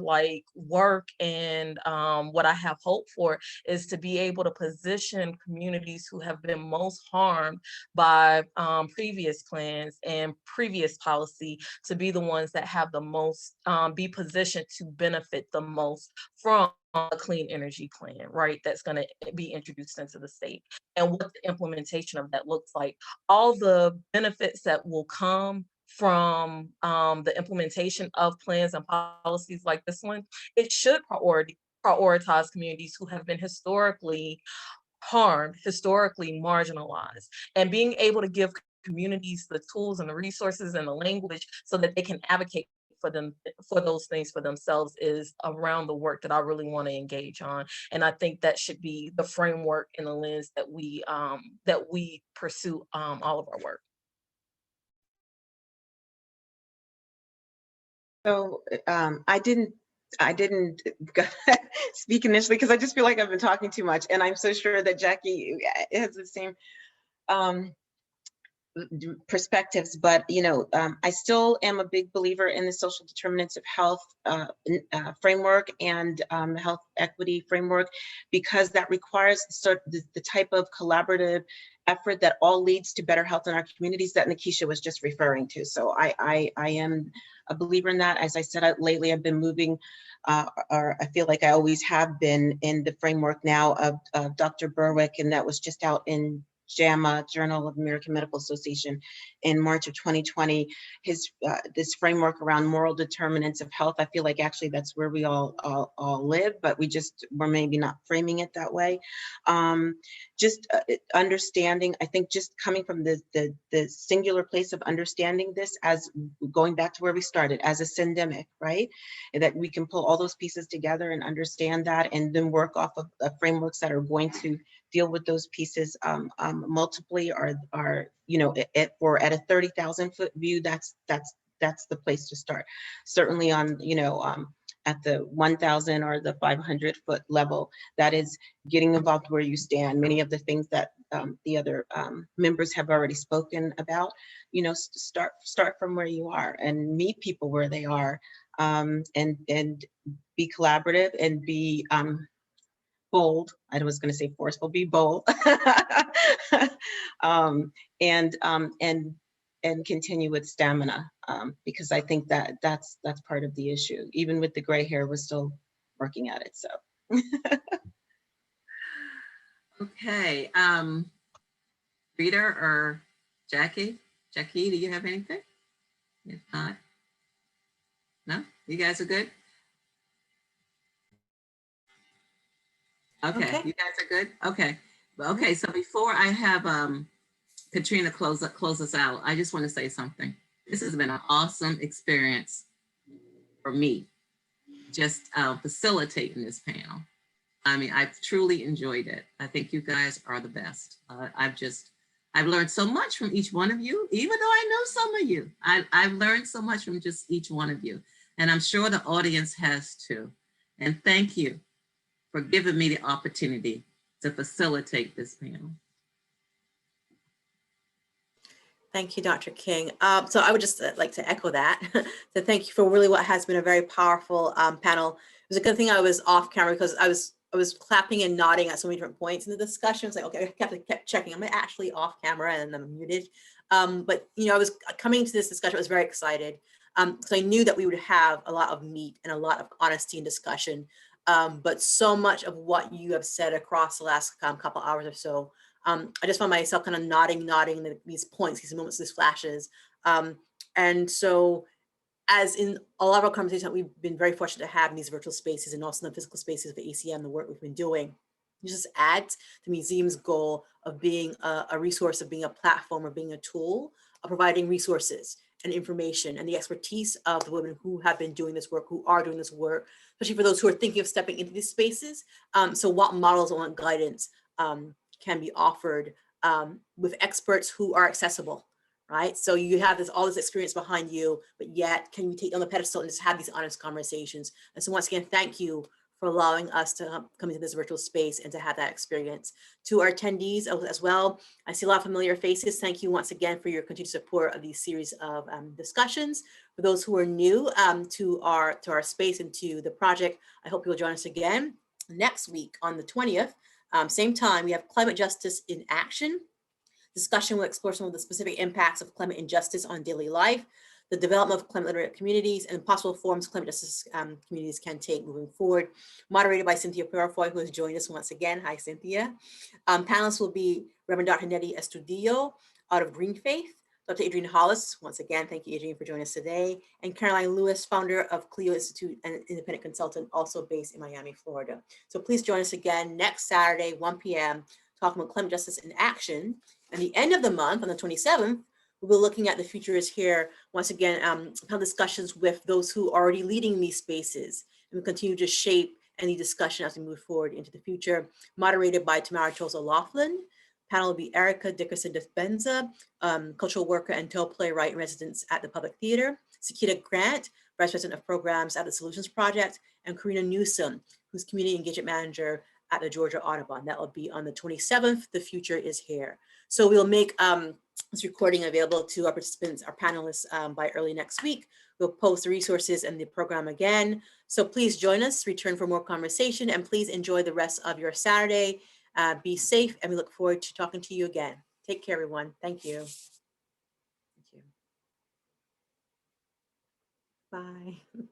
work and what I have hope for is to be able to position communities who have been most harmed by previous plans and previous policy to be the ones that have the most, be positioned to benefit the most from a clean energy plan, right? That's going to be introduced into the state, and what the implementation of that looks like. All the benefits that will come from the implementation of plans and policies like this one, it should prioritize communities who have been historically harmed, historically marginalized, and being able to give communities the tools and the resources and the language so that they can advocate for those things for themselves is around the work that I really want to engage on. And I think that should be the framework and the lens that we pursue all of our work. So I didn't speak initially because I just feel like I've been talking too much, and I'm so sure that Jackie has the same perspectives, but I still am a big believer in the social determinants of health framework and health equity framework, because that requires the type of collaborative effort that all leads to better health in our communities that Nikisha was just referring to. So I am a believer in that. As I said, lately I've been moving, or I feel like I always have been, in the framework now of Dr. Berwick, and that was just out in JAMA, Journal of American Medical Association, in March of 2020. This framework around moral determinants of health, I feel like actually that's where we all live, but we're maybe not framing it that way. Just understanding, I think, just coming from the singular place of understanding this as going back to where we started, as a syndemic, right? And that we can pull all those pieces together and understand that, and then work off of frameworks that are going to deal with those pieces multiply, or at a 30,000 foot view. That's the place to start. Certainly on at the 1,000 or the 500 foot level, that is getting involved where you stand. Many of the things that the other members have already spoken about, start from where you are and meet people where they are, and be collaborative and be bold. I was going to say forceful, be bold. And and continue with stamina, because I think that that's part of the issue. Even with the gray hair, we're still working at it. So. Okay, Rita or Jackie? Jackie, do you have anything? If not, no, you guys are good? Okay, Okay. you guys are good? Okay. Okay, so before I have Katrina close us out, I just want to say something. This has been an awesome experience for me, just facilitating this panel. I mean, I've truly enjoyed it. I think you guys are the best. I've learned so much from each one of you, even though I know some of you. I've learned so much from just each one of you. And I'm sure the audience has too. And thank you for giving me the opportunity to facilitate this panel. Thank you, Dr. King. So I would just like to echo that. So thank you for really what has been a very powerful panel. It was a good thing I was off camera because I was clapping and nodding at so many different points in the discussion. I was like, okay, I kept checking. I'm actually off camera and I'm muted. But you know, I was coming to this discussion, I was very excited because I knew that we would have a lot of meat and a lot of honesty and discussion. But so much of what you have said across the last couple hours or so, I just found myself kind of nodding these points, these moments, these flashes. And so as in a lot of our conversations that we've been very fortunate to have in these virtual spaces and also in the physical spaces of the ACM, the work we've been doing, it just adds the museum's goal of being a resource, of being a platform, of being a tool, of providing resources and information and the expertise of the women who have been doing this work, who are doing this work, especially for those who are thinking of stepping into these spaces. So what models and what guidance can be offered with experts who are accessible, right? So you have all this experience behind you, but yet can you take on the pedestal and just have these honest conversations? And so once again, thank you for allowing us to come into this virtual space and to have that experience. To our attendees as well, I see a lot of familiar faces. Thank you once again for your continued support of these series of discussions. For those who are new to our space and to the project, I hope you'll join us again next week on the 20th. Same time, we have Climate Justice in Action. Discussion will explore some of the specific impacts of climate injustice on daily life, the development of climate literate communities, and possible forms climate justice communities can take moving forward. Moderated by Cynthia Purifoy, who has joined us once again. Hi, Cynthia. Panelists will be Reverend Dr. Nettie Estudillo out of Green Faith, Dr. Adrienne Hollis, once again, thank you, Adrienne, for joining us today, and Caroline Lewis, founder of Clio Institute and independent consultant, also based in Miami, Florida. So please join us again next Saturday, 1 p.m., talking about climate justice in action. And the end of the month, on the 27th, we'll be looking at the future is here. Once again, have discussions with those who are already leading these spaces, and we'll continue to shape any discussion as we move forward into the future. Moderated by Tamara Tosa Laughlin. Panel will be Erica Dickerson Dispenza, cultural worker and toe playwright in residence at the Public Theater, Sakita Grant, Vice President of Programs at the Solutions Project, and Karina Newsom, who's Community Engagement Manager at the Georgia Audubon. That will be on the 27th. The future is here. So we'll make this recording available to our participants, our panelists by early next week. We'll post the resources and the program again. So please join us, return for more conversation, and please enjoy the rest of your Saturday. Be safe, and we look forward to talking to you again. Take care, everyone. Thank you. Thank you. Bye.